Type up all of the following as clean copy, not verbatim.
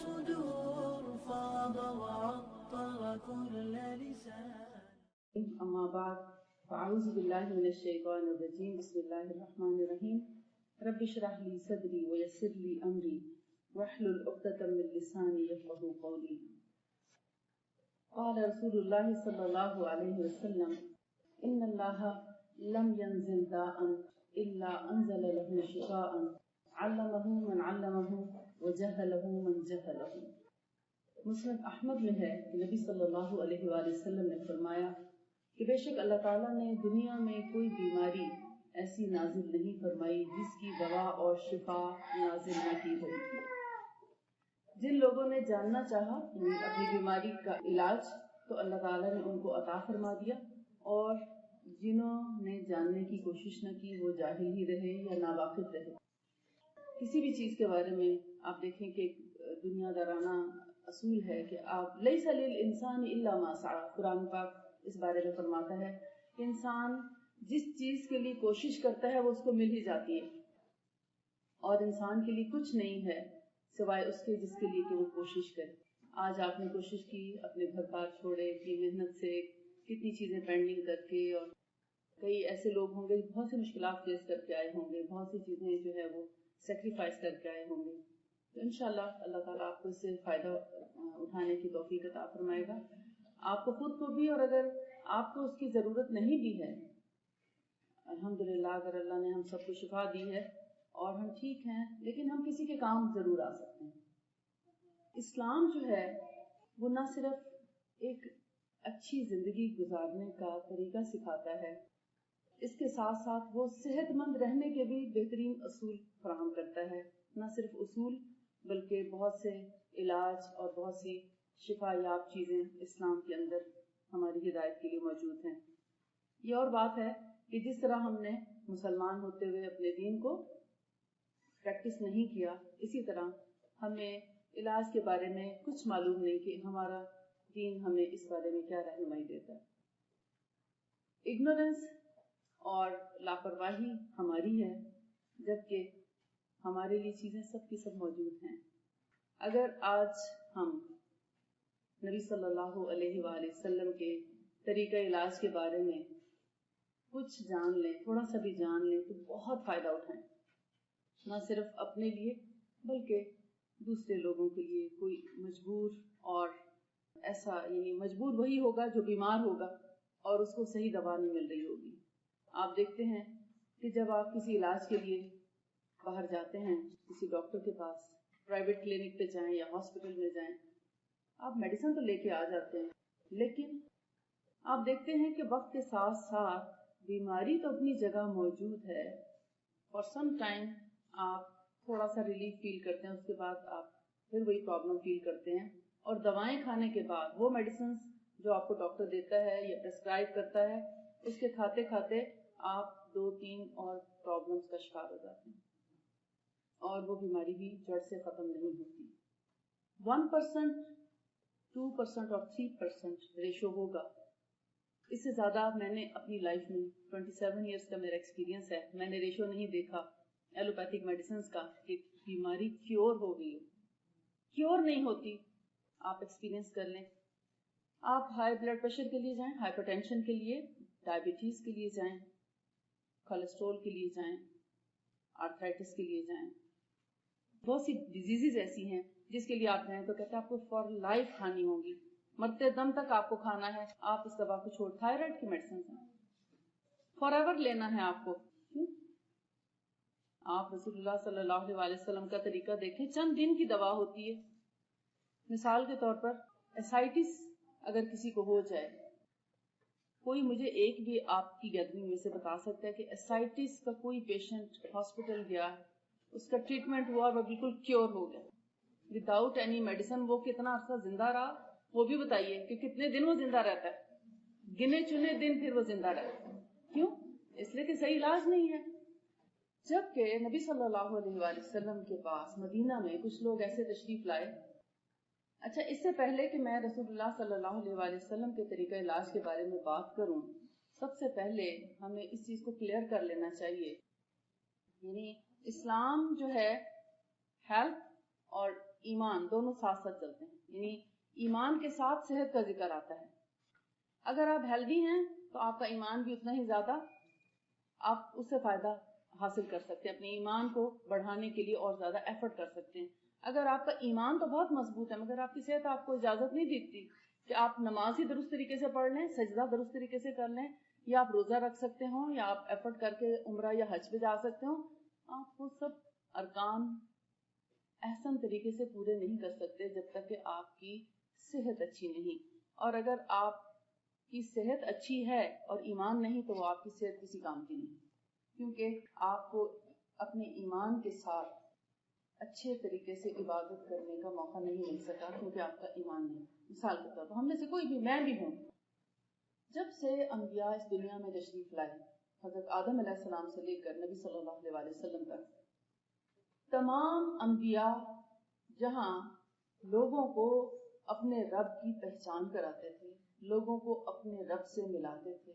الصدور فاض وعطر كل لسان. اما بعد فاعوذ باللہ من الشیطان الرجیم. بسم اللہ الرحمن الرحیم. رب اشرح لی صدری ویسر لی امری واحلل عقدۃ من لسانی یفقهوا قولی. قال رسول اللہ صلی اللہ علیہ وسلم ان اللہ لم ينزل داء الا انزل له شفاء علمه من علمه وجهله من جهله. مسند احمد میں ہے کہ نبی صلی اللہ علیہ وآلہ وسلم نے فرمایا کہ بے شک اللہ تعالیٰ نے دنیا میں کوئی بیماری ایسی نازل نہیں فرمائی جس کی دوا اور شفا نازل نہ کی ہو. جن لوگوں نے جاننا چاہا اپنی بیماری کا علاج تو اللہ تعالیٰ نے ان کو عطا فرما دیا، اور جنہوں نے جاننے کی کوشش نہ کی وہ جاہل ہی رہے یا ناواقف رہے. کسی بھی چیز کے بارے میں آپ دیکھیں کہ دنیا دارانہ اصول ہے کہ آپ لیس للانسان الا ما سعی. قرآن پاک اس بارے میں فرماتا ہے کہ انسان جس چیز کے لیے کوشش کرتا ہے وہ اس کو مل ہی جاتی ہے، اور انسان کے لیے کچھ نہیں ہے سوائے اس کے جس کے لیے کہ وہ کوشش کرے. آج آپ نے کوشش کی، اپنے گھر بار چھوڑے، اپنی محنت سے کتنی چیزیں پینڈنگ کر کے، اور کئی ایسے لوگ ہوں گے بہت سی مشکلات فیس کر کے آئے ہوں گے، بہت سی چیزیں جو ہے وہ سیکریفائس کر کے آئے ہوں گے. تو انشاءاللہ اللہ تعالیٰ آپ کو اس سے فائدہ اٹھانے کی توفیق عطا فرمائے گا، آپ کو خود کو بھی، اور اگر آپ کو اس کی ضرورت نہیں بھی ہے الحمدللہ، اگر اللہ نے ہم سب کو شفا دی ہے اور ہم ٹھیک ہیں، لیکن ہم کسی کے کام ضرور آ سکتے ہیں. اسلام جو ہے وہ نہ صرف ایک اچھی زندگی گزارنے کا طریقہ سکھاتا ہے، اس کے ساتھ ساتھ وہ صحت مند رہنے کے بھی بہترین اصول فراہم کرتا ہے. نہ صرف اصول بلکہ بہت سے علاج اور بہت سی شفا یاب چیزیں اسلام کے اندر ہماری ہدایت کے لیے موجود ہیں. یہ اور بات ہے کہ جس طرح ہم نے مسلمان ہوتے ہوئے اپنے دین کو پریکٹس نہیں کیا، اسی طرح ہمیں علاج کے بارے میں کچھ معلوم نہیں کہ ہمارا دین ہمیں اس بارے میں کیا رہنمائی دیتا ہے. اگنورنس اور لاپرواہی ہماری ہے، جبکہ ہمارے لیے چیزیں سب کی سب موجود ہیں. اگر آج ہم نبی صلی اللہ علیہ وآلہ وسلم کے طریقہ علاج کے بارے میں کچھ جان لیں، تھوڑا سا بھی جان لیں، تو بہت فائدہ اٹھائیں، نہ صرف اپنے لیے بلکہ دوسرے لوگوں کے لیے. کوئی مجبور، اور ایسا یعنی مجبور وہی ہوگا جو بیمار ہوگا اور اس کو صحیح دوا نہیں مل رہی ہوگی. آپ دیکھتے ہیں کہ جب آپ کسی علاج کے لیے باہر جاتے ہیں، کسی ڈاکٹر کے پاس، پرائیویٹ کلینک پہ جائیں یا ہاسپٹل میں جائیں، آپ میڈیسن تو لے کے آ جاتے ہیں، لیکن آپ دیکھتے ہیں کہ وقت کے ساتھ ساتھ بیماری تو اپنی جگہ موجود ہے، اور سم ٹائم آپ تھوڑا سا ریلیف فیل کرتے ہیں، اس کے بعد آپ پھر وہی پرابلم فیل کرتے ہیں، اور دوائیں کھانے کے بعد وہ میڈیسنز جو آپ کو ڈاکٹر دیتا ہے یا پرسکرائب کرتا ہے، اس کے کھاتے کھاتے آپ 2-3 اور پرابلمز کا شکار ہو جاتے ہیں، اور وہ بیماری بھی جڑ سے ختم نہیں ہوتی. 1%، 2% اور 3% ریشو ہوگا. اس سے زیادہ میں نے اپنی لائف میں 27 ایئرس کا میرا ایکسپیرینس ہے، میں نے ریشو نہیں دیکھا ایلوپیتھک میڈیسنز کا کہ بیماری کیور ہو گئی ہو. کیور نہیں ہوتی، آپ ایکسپیرینس کر لیں. آپ ہائی بلڈ پریشر کے لیے جائیں، ہائپر ٹینشن کے لیے، ڈائبٹیز کے لیے جائیں، کولیسٹرول کے لیے جائیں، آرتھرائٹس کے لیے جائیں. بہت سی ڈیزیزز ایسی ہیں جس کے لیے آپ جائیں تو کہتے ہیں آپ کو فار لائف کھانی ہوں گی، مرتے دم تک آپ کو کھانا ہے، آپ اس دوا کو چھوڑ. تھائرائڈ کی میڈیسن فار ایور لینا ہے آپ کو. کیوں؟ آپ رسول اللہ صلی اللہ علیہ وسلم کا طریقہ دیکھیں، چند دن کی دوا ہوتی ہے. مثال کے طور پر ایسائٹس اگر کسی کو ہو جائے، کوئی مجھے ایک بھی آپ کی گیدرنگ میں سے بتا سکتا ہے کہ ایسائٹس کا کوئی پیشنٹ ہاسپٹل گیا، اس کا ٹریٹمنٹ ہوا، وہ بالکل کیور ہو گیا وداؤٹ اینی میڈیسن، وہ کتنا عرصہ زندہ رہا وہ بھی بتائیے کہ کتنے دن وہ زندہ رہتا ہے؟ گنے چنے دن پھر وہ زندہ رہتا ہے. کیوں؟ اس لیے کہ صحیح علاج نہیں ہے. جبکہ نبی صلی اللہ علیہ وآلہ وسلم کے پاس مدینہ میں کچھ لوگ ایسے تشریف لائے. اچھا، اس سے پہلے کہ میں رسول اللہ صلی اللہ علیہ وآلہ وسلم کے طریقہ علاج کے بارے میں بات کروں، سب سے پہلے ہمیں اس چیز کو کلیئر کر لینا چاہیے، یعنی اسلام جو ہے ہیلتھ اور ایمان دونوں ساتھ ساتھ چلتے ہیں، یعنی ایمان کے ساتھ صحت کا ذکر آتا ہے. اگر آپ ہیلدی ہیں تو آپ کا ایمان بھی اتنا ہی زیادہ، آپ اس سے فائدہ حاصل کر سکتے ہیں، اپنے ایمان کو بڑھانے کے لیے اور زیادہ ایفرٹ کر سکتے ہیں. اگر آپ کا ایمان تو بہت مضبوط ہے مگر آپ کی صحت آپ کو اجازت نہیں دیتی کہ آپ نماز ہی درست طریقے سے پڑھ لیں، سجدہ درست طریقے سے کر لیں، یا آپ روزہ رکھ سکتے ہوں، یا آپ ایفرٹ کر کے عمرہ یا حج پہ جا سکتے ہوں، آپ وہ سب ارکان احسن طریقے سے پورے نہیں کر سکتے جب تک کہ آپ کی صحت اچھی نہیں. اور اگر آپ کی صحت اچھی ہے اور ایمان نہیں تو وہ آپ کی صحت کسی کام کی نہیں، کیونکہ آپ کو اپنے ایمان کے ساتھ اچھے طریقے سے عبادت کرنے کا موقع نہیں مل سکا کیونکہ آپ کا ایمان نہیں. مثال کے طور پر ہم میں سے کوئی بھی، میں بھی ہوں، جب سے انبیاء اس دنیا میں تشریف لائے، حضرت آدم علیہ السلام سے لے کر نبی صلی اللہ علیہ وسلم تک، تمام انبیاء جہاں لوگوں کو اپنے رب کی پہچان کراتے تھے، لوگوں کو اپنے رب سے ملاتے تھے،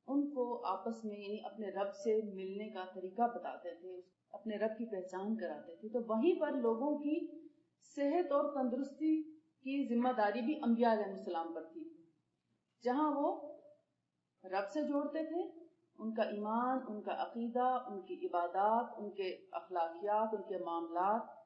ان کو آپس میں یعنی اپنے رب سے ملنے کا طریقہ بتاتے تھے، اپنے رب کی پہچان کراتے تھے، تو وہیں پر لوگوں کی صحت اور تندرستی کی ذمہ داری بھی انبیاء علیہ السلام پر تھی. جہاں وہ رب سے جوڑتے تھے، ان کا ایمان، ان کا عقیدہ، ان کی عبادات، ان کے اخلاقیات، ان کے معاملات،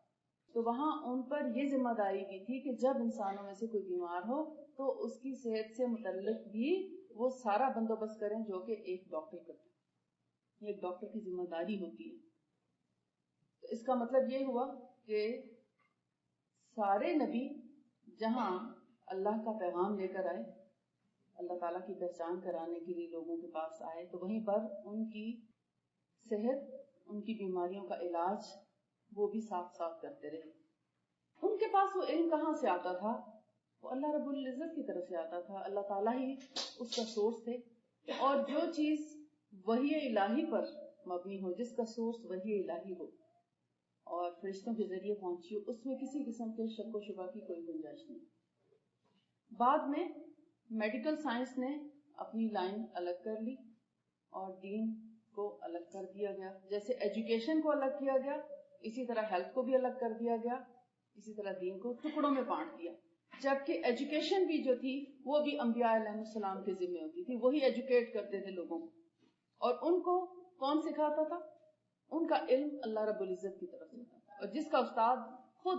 تو وہاں ان پر یہ ذمہ داری بھی تھی کہ جب انسانوں میں سے کوئی بیمار ہو تو اس کی صحت سے متعلق بھی وہ سارا بندوبست کریں جو کہ ایک ڈاکٹر کرتا ہے. ایک ڈاکٹر کی ذمہ داری ہوتی ہے. تو اس کا مطلب یہ ہوا کہ سارے نبی جہاں اللہ کا پیغام لے کر آئے، اللہ تعالیٰ کی پہچان کرانے کے لیے لوگوں کے پاس آئے، تو وہیں پر ان کی صحت، ان کی بیماریوں کا علاج وہ بھی ساتھ ساتھ کرتے رہے. ان کے پاس وہ علم کہاں سے آتا تھا؟ وہ اللہ رب العزت کی طرف سے آتا تھا. اللہ تعالیٰ ہی اس کا سورس تھے، اور جو چیز وحی الہی پر مبنی ہو، جس کا سورس وحی الہی ہو اور فرشتوں کے ذریعے پہنچی ہو، اس میں کسی قسم کے شک و شبہ کی کوئی گنجائش نہیں. بعد میں میڈیکل سائنس نے اپنی لائن الگ کر لی اور دین کو الگ کر دیا گیا. جیسے ایجوکیشن کو الگ کیا گیا، اسی طرح ہیلتھ کو بھی الگ کر دیا گیا، اسی طرح دین کو ٹکڑوں میں بانٹ دیا. جبکہ ایجوکیشن بھی جو تھی وہ بھی انبیاء علیہ السلام کے ذمہ ہوتی تھی، وہی ایجوکیٹ کرتے تھے لوگوں کو. اور ان کو کون سکھاتا تھا؟ ان کا علم اللہ رب العزت کی طرف سے ہوتا تھا. اور جس کا استاد خود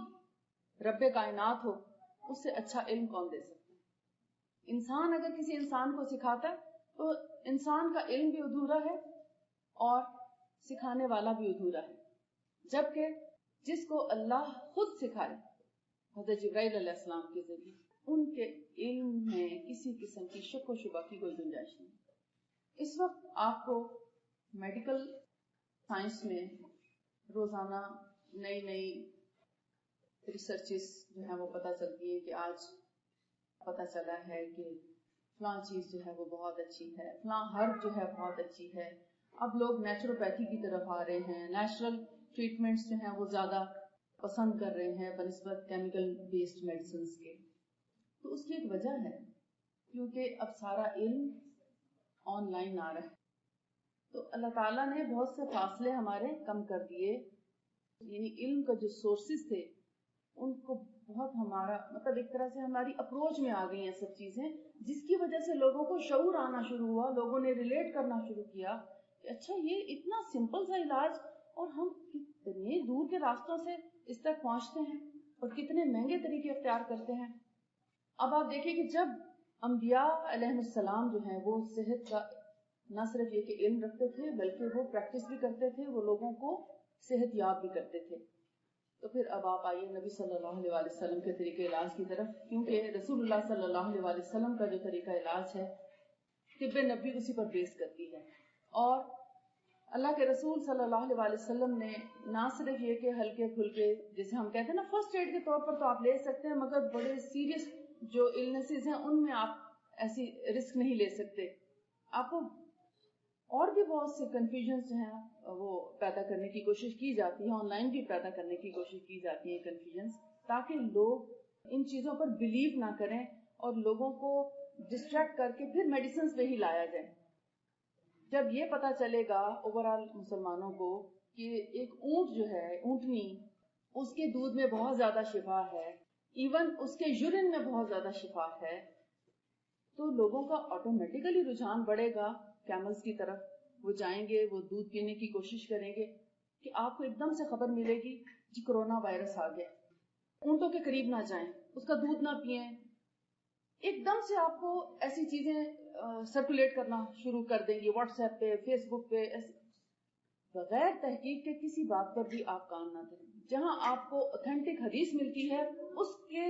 رب کائنات ہو، اس سے اچھا علم کون دے سکتا ہے؟ انسان اگر کسی انسان کو سکھاتا ہے تو انسان کا علم بھی ادھورا ہے اور سکھانے والا بھی ادھورا ہے. جبکہ جس کو اللہ خود سکھائے، حضرت جبرائیل علیہ السلام کے ذریعے، ان کے علم میں کسی قسم کی شک و شبہ کی کوئی گنجائش نہیں. اس وقت آپ کو میڈیکل سائنس میں روزانہ نئی نئی ریسرچز جو ہیں وہ پتہ چلتی ہے کہ آج پتہ چلا ہے کہ فلاں چیز جو ہے وہ بہت اچھی ہے، فلاں ہرب جو ہے بہت اچھی ہے. اب لوگ نیچروپیتھی کی طرف آ رہے ہیں، نیچرل ٹریٹمنٹس جو ہیں وہ زیادہ پسند کر رہے ہیں بنسبت کیمیکل بیسڈ میڈیسنز کے. تو اس کی ایک وجہ ہے کیونکہ اب سارا علم آن لائن آ رہا ہے. تو اللہ تعالیٰ نے بہت سے فاصلے ہمارے کم کر دیے، یعنی علم کا جو سورسز تھے ان کو بہت ہمارا مطلب ایک طرح سے ہماری اپروچ میں آ گئی ہیں سب چیزیں، جس کی وجہ سے لوگوں کو شعور آنا شروع ہوا، لوگوں نے ریلیٹ کرنا شروع کیا کہ اچھا یہ اتنا سمپل سا علاج اور ہم کتنے دور کے راستوں سے اس تک پہنچتے ہیں اور کتنے مہنگے طریقے اختیار کرتے ہیں. اب آپ دیکھیں کہ جب انبیاء علیہ السلام جو ہیں وہ صحت کا نہ صرف یہ کہ علم رکھتے تھے بلکہ وہ پریکٹس بھی کرتے تھے، وہ لوگوں کو صحت یاب بھی کرتے تھے. تو پھر اب آپ آئیے نبی صلی اللہ علیہ وسلم کے طریقہ علاج کی طرف، کیونکہ رسول اللہ صلی اللہ علیہ وسلم کا جو طریقہ علاج ہے طب نبی اسی پر بیس کرتی ہے. اور اللہ کے رسول صلی اللہ علیہ وسلم نے نہ صرف یہ کہ ہلکے پھلکے جیسے ہم کہتے ہیں نا فرسٹ ایڈ کے طور پر تو آپ لے سکتے ہیں، مگر بڑے سیریس جو النیسز ہیں ان میں آپ ایسی رسک نہیں لے سکتے. آپ کو اور بھی بہت سے کنفیوژنس جو ہیں وہ پیدا کرنے کی کوشش کی جاتی ہے، آن لائن بھی پیدا کرنے کی کوشش کی جاتی ہے کنفیوژنس، تاکہ لوگ ان چیزوں پر بلیو نہ کریں اور لوگوں کو ڈسٹریکٹ کر کے پھر میڈیسنز پہ ہی لایا جائے. جب یہ پتا چلے گا اوور آل مسلمانوں کو کہ ایک اونٹ جو ہے، اونٹنی اس کے دودھ میں بہت زیادہ شفا ہے، ایون اس کے یورین میں بہت زیادہ شفا ہے، تو لوگوں کا آٹومیٹیکلی رجحان بڑھے گا کیملز کی طرف. وہ جائیں گے، وہ دودھ پینے کی کوشش کریں گے. کہ آپ کو ایک دم سے خبر ملے گی جی کرونا وائرس آ گیا، اونٹوں کے قریب نہ جائیں، اس کا دودھ نہ پئیں. ایک دم سے آپ کو ایسی چیزیں سرکولیٹ کرنا شروع کر دیں گی واٹس ایپ پہ، فیس بک پہ. بغیر تحقیق کے کسی بات پر بھی آپ کام نہ کریں. جہاں آپ کو اوتھینٹک حدیث ملتی ہے اس کے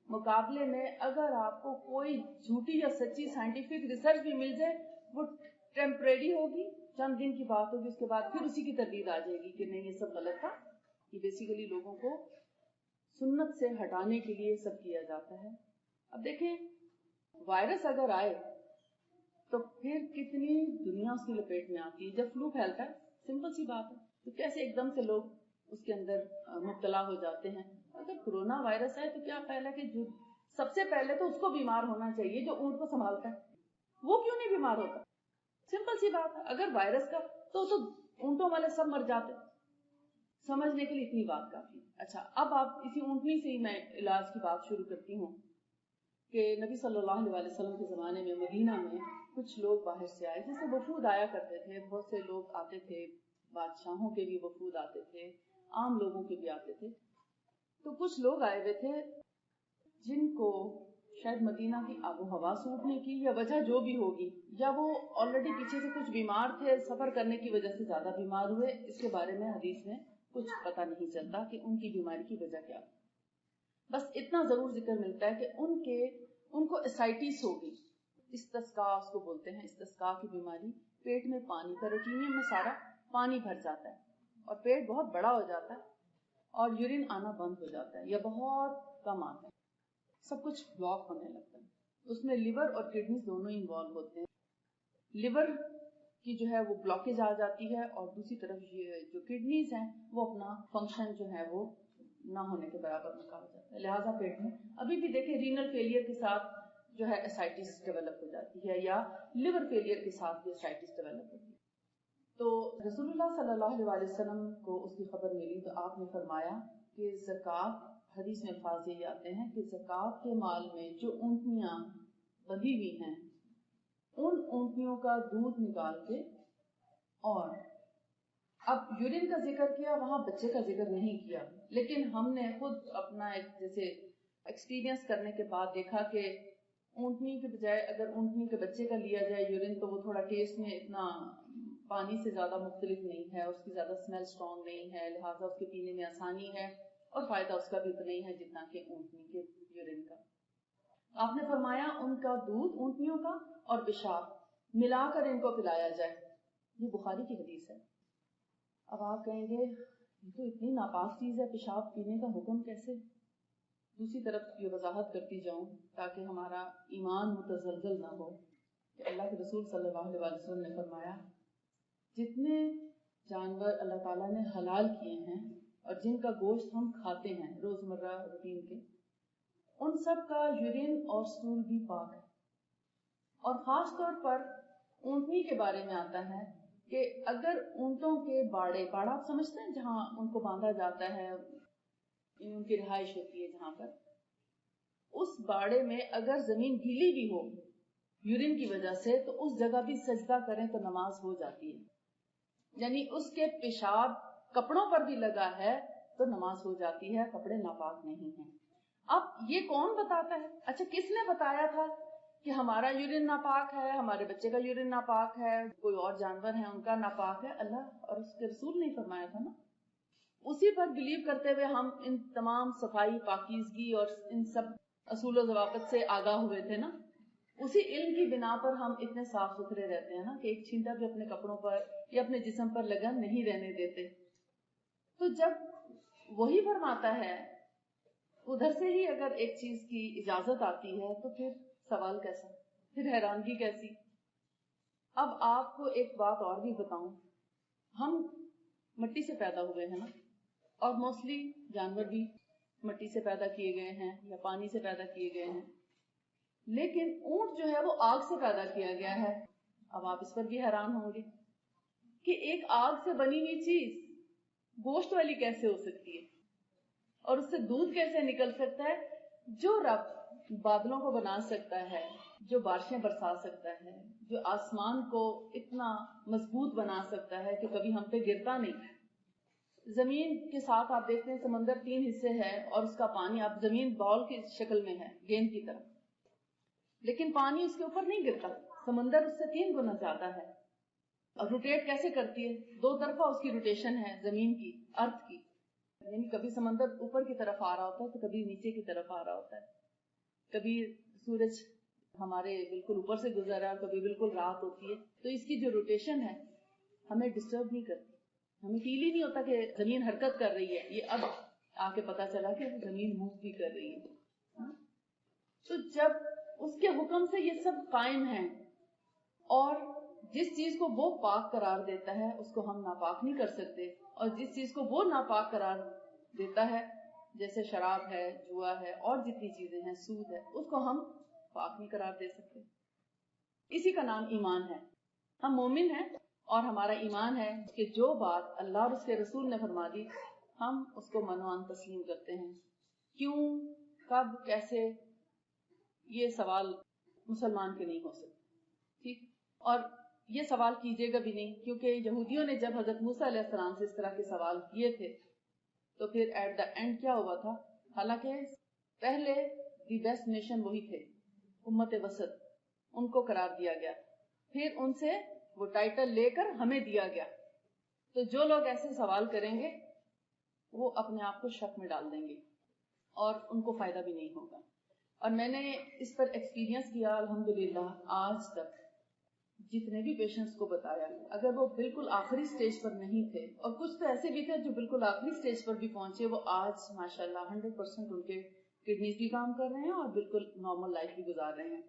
مقابلے میں اگر آپ کو کوئی جھوٹی یا سچی سائنٹیفک ریسرچ بھی مل جائے، وہ ٹیمپریری ہوگی، چند دن کی بات ہوگی، اس کے بعد پھر اسی کی تردید آ جائے گی کہ نہیں یہ سب غلط تھا. یہ بیسیکلی لوگوں کو سنت سے ہٹانے کے لیے سب کیا جاتا ہے. اب دیکھیں وائرس اگر آئے تو پھر کتنی دنیا اس کی لپیٹ میں آتی ہے. جب فلو پھیلتا ہے سمپل سی بات ہے تو کیسے ایک دم سے لوگ اس کے اندر مبتلا ہو جاتے ہیں. اگر کرونا وائرس ہے تو کیا خیال ہے کہ جو سب سے پہلے تو اس کو بیمار ہونا چاہیے جو اونٹ کو سنبھالتا ہے. وہ کیوں نہیں بیمار ہوتا؟ سمپل سی بات ہے. اگر وائرس کا تو اونٹوں والے سب مر جاتے. سمجھنے کے لیے اتنی بات کافی. اچھا اب آپ اسی اونٹنی سے ہی میں علاج کی بات شروع کرتی ہوں کہ نبی صلی اللہ علیہ وسلم کے زمانے میں مدینہ میں کچھ لوگ باہر سے آئے، جیسے وفود آیا کرتے تھے، بہت سے لوگ آتے تھے، بادشاہوں کے بھی وفود آتے تھے، عام لوگوں کے بھی آتے تھے. تو کچھ لوگ آئے ہوئے تھے جن کو شاید مدینہ کی آب و ہوا سوٹ نہیں کی، یا وجہ جو بھی ہوگی، یا وہ آلریڈی پیچھے سے کچھ بیمار تھے، سفر کرنے کی وجہ سے زیادہ بیمار ہوئے. اس کے بارے میں حدیث میں کچھ پتہ نہیں چلتا کہ ان کی بیماری کی وجہ کیا. بس اتنا ضرور ذکر ملتا ہے کہ ان کو اسائٹس ہوگی. استسقا اس کو بولتے ہیں، استسقا کی بیماری. پیٹ میں پانی، پیریٹونیم میں سارا پانی بھر جاتا ہے اور پیٹ بہت بڑا ہو جاتا ہے اور یورین آنا بند ہو جاتا ہے یا بہت کم آتا ہے. سب کچھ بلاک ہونے لگتا ہے. اس میں لیور اور کڈنیز دونوں انوالو ہوتے ہیں. لیور کی جو ہے وہ بلاکیج آ جاتی ہے اور دوسری طرف جو کڈنیز ہیں وہ اپنا فنکشن جو ہے وہ نہ ہونے کے برابر میں کہا جاتا ہے. لہٰذا پیٹ میں ابھی بھی دیکھیں رینل فیلئر کے ساتھ جو ہے اسائٹس ڈیولپ ہو جاتی ہے، یا لیور فیلئر کے ساتھ بھی اسائٹس ڈیولپ ہوتی ہے. تو رسول اللہ صلی اللہ علیہ وسلم کو اس کی خبر ملی تو آپ نے فرمایا کہ زکوٰۃ، حدیث میں الفاظ یہ آتے ہیں کہ زکوٰۃ کے مال میں جو اونٹنیاں بندھی ہوئی ہیں ان اونٹنیوں کا دودھ نکال کے، اور اب یورین کا ذکر کیا، وہاں بچے کا ذکر نہیں کیا، لیکن ہم نے خود اپنا ایک جیسے ایکسپیرینس کرنے کے بعد دیکھا کہ اونٹنی کے بجائے اگر اونٹنی کے بچے کا لیا جائے یورین تو وہ تھوڑا ٹیسٹ میں اتنا پانی سے زیادہ مختلف نہیں ہے، اس کی زیادہ اسمیل اسٹرانگ نہیں ہے، لہٰذا اس کے پینے میں آسانی ہے اور فائدہ اس کا بھی اتنا ہی ہے جتنا کہ اونٹنی کے یورین کا. آپ نے فرمایا ان کا دودھ اونٹنیوں کا اور پیشاب ملا کر ان کو پلایا جائے. یہ بخاری کی حدیث ہے. اب آپ کہیں گے یہ تو اتنی ناپاک چیز ہے، پیشاب پینے کا حکم کیسے؟ دوسری طرف یہ وضاحت کرتی جاؤں تاکہ ہمارا ایمان متزلزل نہ ہو کہ اللہ کے رسول صلی اللہ علیہ وسلم نے فرمایا جتنے جانور اللہ تعالیٰ نے حلال کیے ہیں اور جن کا گوشت ہم کھاتے ہیں روزمرہ روٹین کے، ان سب کا یورین اور سٹول بھی پاک ہے. اور خاص طور پر اونٹنی کے بارے میں آتا ہے کہ اگر اونٹوں کے باڑا آپ سمجھتے ہیں جہاں ان کو باندھا جاتا ہے، ان کی رہائش ہوتی ہے جہاں پر، اس باڑے میں اگر زمین گیلی بھی ہو یورین کی وجہ سے تو اس جگہ بھی سجدہ کریں تو نماز ہو جاتی ہے. یعنی اس کے پیشاب کپڑوں پر بھی لگا ہے تو نماز ہو جاتی ہے، کپڑے ناپاک نہیں ہیں. اب یہ کون بتاتا ہے؟ اچھا کس نے بتایا تھا کہ ہمارا یورین ناپاک ہے، ہمارے بچے کا یورین ناپاک ہے، کوئی اور جانور ہیں ان کا ناپاک ہے؟ اللہ اور اس کے رسول نے فرمایا تھا نا. اسی پر بلیو کرتے ہوئے ہم ان تمام صفائی، پاکیزگی اور ان سب اصول و ضوابط سے آگاہ ہوئے تھے نا. اسی علم کی بنا پر ہم اتنے صاف ستھرے رہتے ہیں نا کہ ایک چھینٹا بھی اپنے کپڑوں پر یا اپنے جسم پر لگا نہیں رہنے دیتے. تو جب وہی فرماتا ہے ادھر سے ہی اگر ایک چیز کی اجازت آتی ہے تو پھر سوال کیسا، پھر حیرانگی کیسی. اب آپ کو ایک بات اور بھی بتاؤں، ہم مٹی سے پیدا ہوئے ہیں نا، اور موسٹلی جانور بھی مٹی سے پیدا کیے گئے ہیں یا پانی سے پیدا کیے گئے ہیں، لیکن اونٹ جو ہے وہ آگ سے پیدا کیا گیا ہے. اب آپ اس پر بھی حیران ہوں گے کہ ایک آگ سے بنی ہوئی چیز گوشت والی کیسے ہو سکتی ہے. اور اس سے دودھ کیسے نکل سکتا ہے؟ جو رب بادلوں کو بنا سکتا ہے، جو بارشیں برسا سکتا ہے، جو آسمان کو اتنا مضبوط بنا سکتا ہے کہ کبھی ہم پہ گرتا نہیں. زمین کے ساتھ آپ دیکھتے ہیں سمندر 3 حصے ہے اور اس کا پانی، آپ زمین بال کی شکل میں ہے گیند کی طرح، لیکن پانی اس کے اوپر نہیں گرتا. سمندر اس سے 3 گنا زیادہ ہے. اور روٹیٹ کیسے کرتی ہے؟ 2 طرفہ اس کی روٹیشن ہے زمین کی، ارتھ کی. یعنی کبھی سمندر اوپر کی طرف آ رہا ہوتا ہے تو کبھی نیچے کی طرف آ رہا ہوتا ہے. کبھی سورج ہمارے بالکل اوپر سے گزر رہا ہے، کبھی بالکل رات ہوتی ہے. تو اس کی جو روٹیشن ہے ہمیں ڈسٹرب نہیں کرتی. ہمیں فیل ہی نہیں ہوتا کہ زمین حرکت کر رہی ہے. یہ اب آ کے پتا چلا کہ زمین موو بھی کر رہی ہے. تو جب اس کے حکم سے یہ سب قائم ہیں، اور جس چیز کو وہ پاک قرار دیتا ہے اس کو ہم ناپاک نہیں کر سکتے، اور جس چیز کو وہ ناپاک قرار دیتا ہے جیسے شراب ہے، جوا ہے، اور جتنی چیزیں ہیں، سود ہے، اس کو ہم پاک نہیں قرار دے سکتے. اسی کا نام ایمان ہے. ہم مومن ہیں اور ہمارا ایمان ہے کہ جو بات اللہ اور اس کے رسول نے فرما دی ہم اس کو منوان تسلیم کرتے ہیں. کیوں، کب، کیسے، یہ سوال مسلمان کے نہیں ہو سکتے. ٹھیک. اور یہ سوال کیجیے گا بھی نہیں، کیونکہ یہودیوں نے جب حضرت موسیٰ علیہ السلام سے اس طرح کے سوال کیے تھے تو پھر ایٹ دا اینڈ کیا ہوا تھا؟ حالانکہ پہلے دی بیسٹ نیشن وہی تھے، امت وسط، ان کو قرار دیا گیا، پھر ان سے وہ ٹائٹل لے کر ہمیں دیا گیا. تو جو لوگ ایسے سوال کریں گے وہ اپنے آپ کو شک میں ڈال دیں گے اور ان کو فائدہ بھی نہیں ہوگا. اور میں نے اس پر ایکسپیرینس کیا الحمدللہ. آج تک جتنے بھی پیشنٹس کو بتایا، اگر وہ بالکل آخری سٹیج پر نہیں تھے، اور کچھ تو ایسے بھی تھے جو بالکل آخری سٹیج پر بھی پہنچے، وہ آج ماشاءاللہ 100% ان کے کڈنیز بھی کام کر رہے ہیں اور بالکل نارمل لائف بھی گزار رہے ہیں.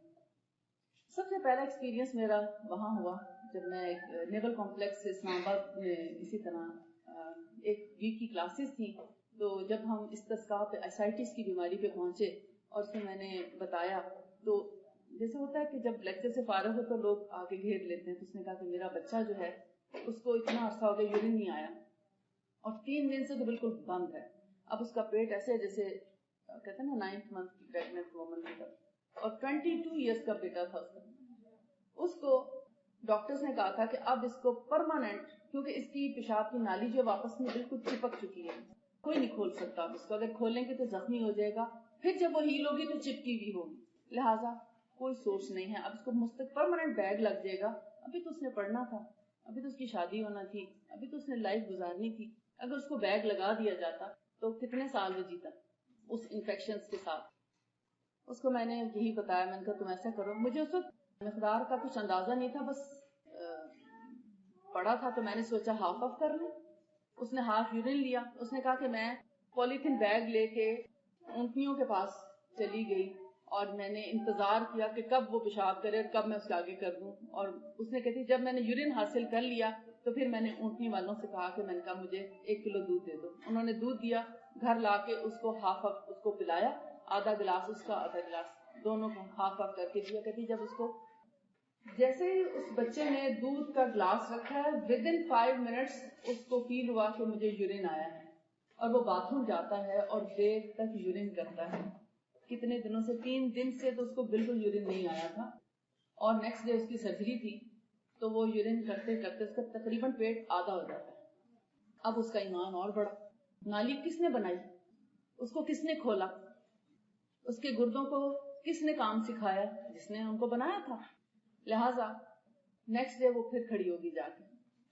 سب سے پہلا ایکسپیرینس میرا وہاں ہوا جب میں نیول کمپلیکس سے اسلام آباد میں اسی طرح ایک ویک کی کلاسز تھیں. تو جب ہم استسقاء پہ اسائٹس کی بیماری پہ پہنچے اور اس میں نے بتایا، تو جیسے ہوتا ہے کہ جب لیکچر سے فارغ ہو تو لوگ آگے گھیر لیتے ہیں. تو اس نے کہا کہ میرا بچہ جو ہے اس کو اتنا عرصہ ہو گیا یورین نہیں آیا اور 3 دن سے تو بالکل بند ہے. اب اس کا پیٹ ایسے جیسے کہتے ہیں نا 9th month کی پریگننٹ وومن کی طرح، اور 22 ایئرس کا بیٹا تھا اس کا. اس کو ڈاکٹرز نے کہا تھا کہ اب اس کو پرماننٹ، کیونکہ اس کی پیشاب کی نالی جو واپس میں بالکل چپک چکی ہے، کوئی نہیں کھول سکتا. اب اس کو اگر کھولیں گے تو زخمی ہو جائے گا، پھر جب وہ ہیل ہوگی تو چپکی بھی ہوگی، لہٰذا کوئی سورس نہیں ہے. اب اس کو پرماننٹ بیگ لگ جائے گا. ابھی تو اس نے پڑھنا تھا، ابھی تو اس کی شادی ہونا تھی، ابھی تو اس نے لائف گزارنی تھی. اگر اس کو بیگ لگا دیا جاتا تو کتنے سال وہ جیتا اس انفیکشنز کے ساتھ. اس کو میں نے یہی بتایا، میں نے کہا تم ایسا کرو. مجھے اس وقت مقدار کا کچھ اندازہ نہیں تھا، بس پڑا تھا تو میں نے سوچا ہاف آف کر لوں. اس نے ہاف یورین لیا. اس نے کہا کہ میں پولیتھین بیگ لے کے اونٹنیوں کے پاس چلی گئی اور میں نے انتظار کیا کہ کب وہ پیشاب کرے اور کب میں اس کے آگے کر دوں. اور اس نے کہتی جب میں نے یورین حاصل کر لیا تو پھر میں نے اونٹنی والوں سے کہا کہ میں نے کہا مجھے 1 کلو دودھ دے دو. انہوں نے دودھ دیا، گھر لا کے اس کو ہاف آف اس کو پلایا، آدھا گلاس اس کا آدھا گلاس دونوں کو ہاف آف کر کے دیا. کہتی جب اس کو جیسے ہی اس بچے نے دودھ کا گلاس رکھا ہے ودن 5 منٹس اس کو فیل ہوا کہ مجھے یورین آیا ہے، اور وہ باتھ روم جاتا ہے اور دیر تک یورین کرتا ہے. کتنے دنوں سے؟ 3 دن سے تو اس کو بالکل یورین نہیں آیا تھا. اور نیکسٹ ڈے اس کی سرجری تھی تو وہ یورین کرتے کرتے اس کا تقریباً پیٹ آدھا ہو جاتا ہے. اب اس کا ایمان اور بڑا. نالی کس نے بنائی؟ اس کو کس نے کھولا؟ اس کے گردوں کو کس نے کام سکھایا؟ جس نے ان کو بنایا تھا. لہٰذا نیکسٹ ڈے وہ پھر کھڑی ہوگی جا کے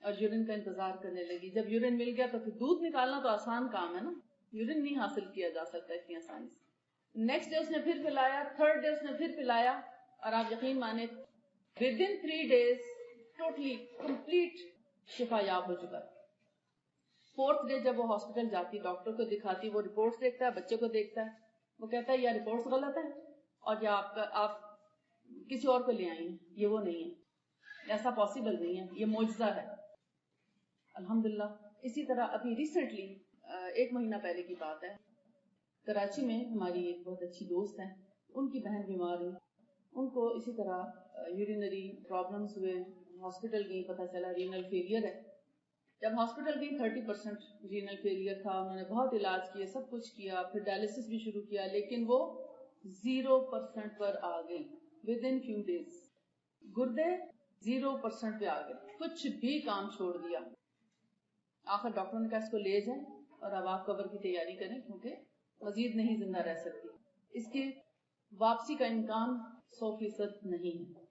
اور یورین کا انتظار کرنے لگی. جب یورین مل گیا تو پھر دودھ نکالنا تو آسان کام ہے نا، یورین نہیں حاصل کیا جا سکتا اتنی آسانی سے. نیکسٹ ڈے اس نے پھر پلایا، 3rd ڈے اس نے پھر پلایا، اور آپ یقین مانے ودن 3 days ٹوٹلی کمپلیٹ شفا یاب ہو چکا. 4th ڈے جب وہ ہاسپٹل جاتی، ڈاکٹر کو دکھاتی، وہ رپورٹس دیکھتا ہے، بچے کو دیکھتا ہے، وہ کہتا ہے یا رپورٹس غلط ہیں اور یا آپ کسی اور کو لے آئی ہیں، یہ وہ نہیں ہے، ایسا پاسبل نہیں ہے، یہ معجزہ ہے. الحمدللہ. اسی طرح ابھی ریسنٹلی 1 مہینہ پہلے کی بات ہے، کراچی میں ہماری ایک بہت اچھی دوست ہیں، ان کی بہن بیمار ہوئی. ان کو اسی طرح یورینری پرابلمز ہوئے، ہاسپٹل گئی، پتہ چلا رینل فیلئر ہے. جب ہاسپٹل گئی 30% رینل فیلئر تھا, انہوں نے بہت علاج کیے, سب کچھ کیا, پھر ڈائلسس بھی شروع کیا, لیکن وہ 0% پر آ گئی ود ان فیو ڈیز. گردے 0% پہ آ گئے, کچھ بھی کام چھوڑ دیا. آخر ڈاکٹر نے کہا اس کو لے جائیں اور اب آپ قبر کی تیاری کریں کیونکہ مزید نہیں زندہ رہ سکتی, اس کی واپسی کا امکان 100% نہیں ہے.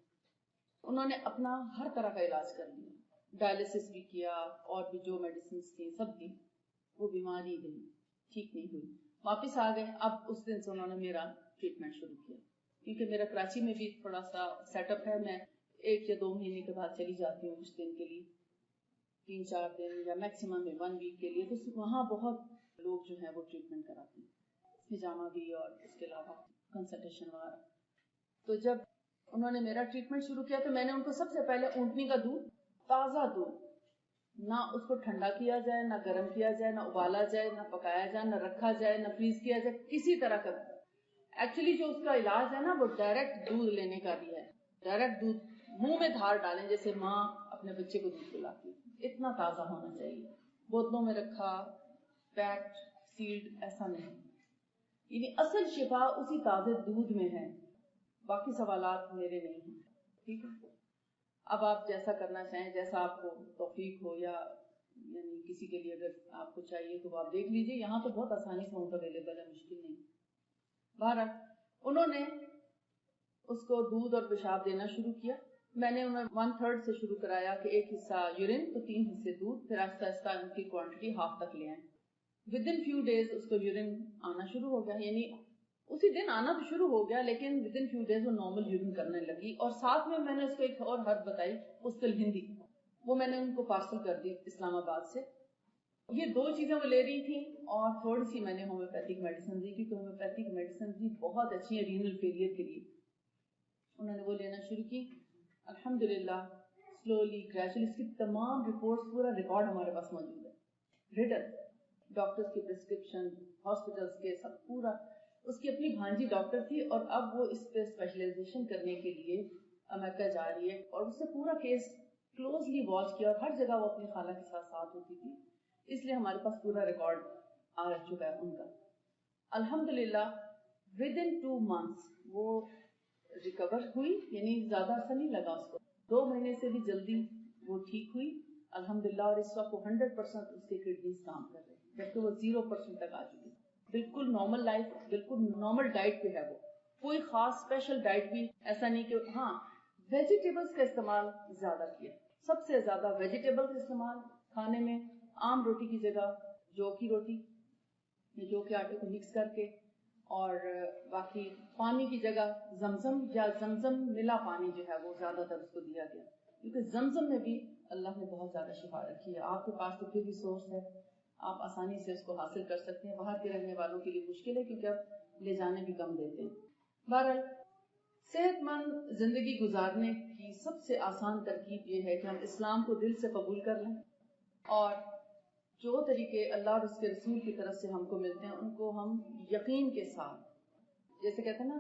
انہوں نے اپنا ہر طرح کا علاج کر لیا, ڈائلسس بھی کیا اور بھی جو میڈیسنز تھی سب دی, وہ بیماری گئی, ٹھیک نہیں ہوئی, واپس آ گئے. اب اس دن سے انہوں نے میرا ٹریٹمنٹ شروع کیا, کیونکہ میرا کراچی میں بھی تھوڑا سا سیٹ اپ ہے, میں 1 یا 2 مہینے کے بعد چلی جاتی ہوں کچھ دن کے لیے, 3-4 دن یا میکسیمم 1 ویک کے لیے. تو وہاں بہت لوگ جو ہیں وہ ٹریٹمنٹ کراتے ہیں, ہجامہ بھی اور اس کے علاوہ کنسلٹیشن وغیرہ. تو جب انہوں نے میرا ٹریٹمنٹ شروع کیا تو میں نے ان کو سب سے پہلے اونٹنی کا دودھ, تازہ دودھ, نہ اس کو ٹھنڈا کیا جائے, نہ گرم کیا جائے, نہ ابالا جائے, نہ پکایا جائے, نہ رکھا جائے, نہ فریز کیا جائے, کسی طرح کا. ایکچولی جو اس کا علاج ہے نا وہ ڈائریکٹ دودھ لینے کا بھی ہے, ڈائریکٹ دودھ منہ میں دھار ڈالیں جیسے ماں اپنے بچے کو دودھ پلاتی ہے, اتنا تازہ ہونا چاہیے. بوتلوں میں رکھا, پیکڈ, سیلڈ, ایسا نہیں. یعنی اصل شفا اسی تازے دودھ میں ہے, باقی سوالات میرے نہیں ہیں. ٹھیک ہے, اب آپ جیسا کرنا چاہیں, جیسا آپ کو توفیق ہو, یا یعنی کسی کے لیے اگر آپ کو چاہیے تو آپ دیکھ لیجئے. یہاں تو بہت آسانی سے ہوں اویلیبل ہے, مشکل نہیں. بہرحال انہوں نے اس کو دودھ اور پیشاب دینا شروع کیا. میں نے انہیں 1/3 سے شروع کرایا کہ 1 حصہ یورین تو 3 حصے دودھ, پھر آہستہ آہستہ ان کی کوانٹٹی ہاف تک لے آئیں. ود ان فیو ڈیز اس کو یورین آنا شروع ہو گیا, یعنی اسی دن آنا تو شروع ہو گیا, لیکن ود ان فیو ڈیز وہ نارمل یورین کرنے لگی. اور ساتھ میں نے اس کو ایک اور حرف بتائی, پستل ہندی, وہ میں نے ان کو پارسل کر دی اسلام آباد سے. یہ 2 چیزیں وہ لے رہی تھیں, اور تھوڑی سی میں نے ہومیوپیتھک میڈیسن دی, کیونکہ ہومیوپیتھک میڈیسن بھی بہت اچھی ہیں رینل فیلئر کے لیے. انہوں نے وہ لینا شروع کی. الحمدللہ سلولی گریجولی اس کی تمام رپورٹس, پورا ریکارڈ ہمارے پاس موجود ہے, ریڈر ڈاکٹرز کی پرسکرپشن, ہاسپٹلس کے سب پورا. اس کی اپنی بھانجی ڈاکٹر تھی اور اب وہ اس پہ اسپیشلائزیشن کرنے کے لیے امریکہ جا رہی ہے, اور اس سے پورا کیس کلوزلی واچ کیا, اور ہر جگہ وہ اپنی خالہ کے ساتھ ہوتی تھی, اس لیے ہمارے پاس پورا ریکارڈ آ چکا ہے ان کا. الحمدللہ ود ان 2 months وہ ریکور ہوئی, یعنی زیادہ عرصہ نہیں لگا اس کو, 2 مہینے سے بھی جلدی وہ ٹھیک ہوئی الحمدللہ. اور اس وقت وہ 100% اس کے کڈنیز کام کر رہے ہیں, جبکہ وہ 0% تک آ چکی. بالکل نارمل لائف, بالکل نارمل ڈائٹ پہ ہے وہ, کوئی خاص اسپیشل ڈائٹ بھی ایسا نہیں کہ. ہاں ویجیٹیبلز کا استعمال زیادہ کیا, سب سے زیادہ ویجیٹیبل کا استعمال کھانے میں. عام روٹی کی جگہ جو کی روٹی, جو کے آٹے کو مکس کر کے, اور باقی پانی کی جگہ زمزم یا زمزم ملا پانی جو ہے وہ زیادہ تر اس کو دیا گیا, کیونکہ زمزم میں بھی اللہ نے بہت زیادہ شفا رکھی ہے. آپ کے پاس تو پھر بھی سورس ہے, آپ آسانی سے اس کو حاصل کر سکتے ہیں. باہر کے رہنے والوں کے لیے مشکل ہے کیونکہ اب لے جانے بھی کم دیتے ہیں. بہرحال صحت مند زندگی گزارنے کی سب سے آسان ترکیب یہ ہے کہ ہم اسلام کو دل سے قبول کر لیں, اور جو طریقے اللہ اور اس کے رسول کی طرف سے ہم کو ملتے ہیں ان کو ہم یقین کے ساتھ, جیسے کہتے ہیں نا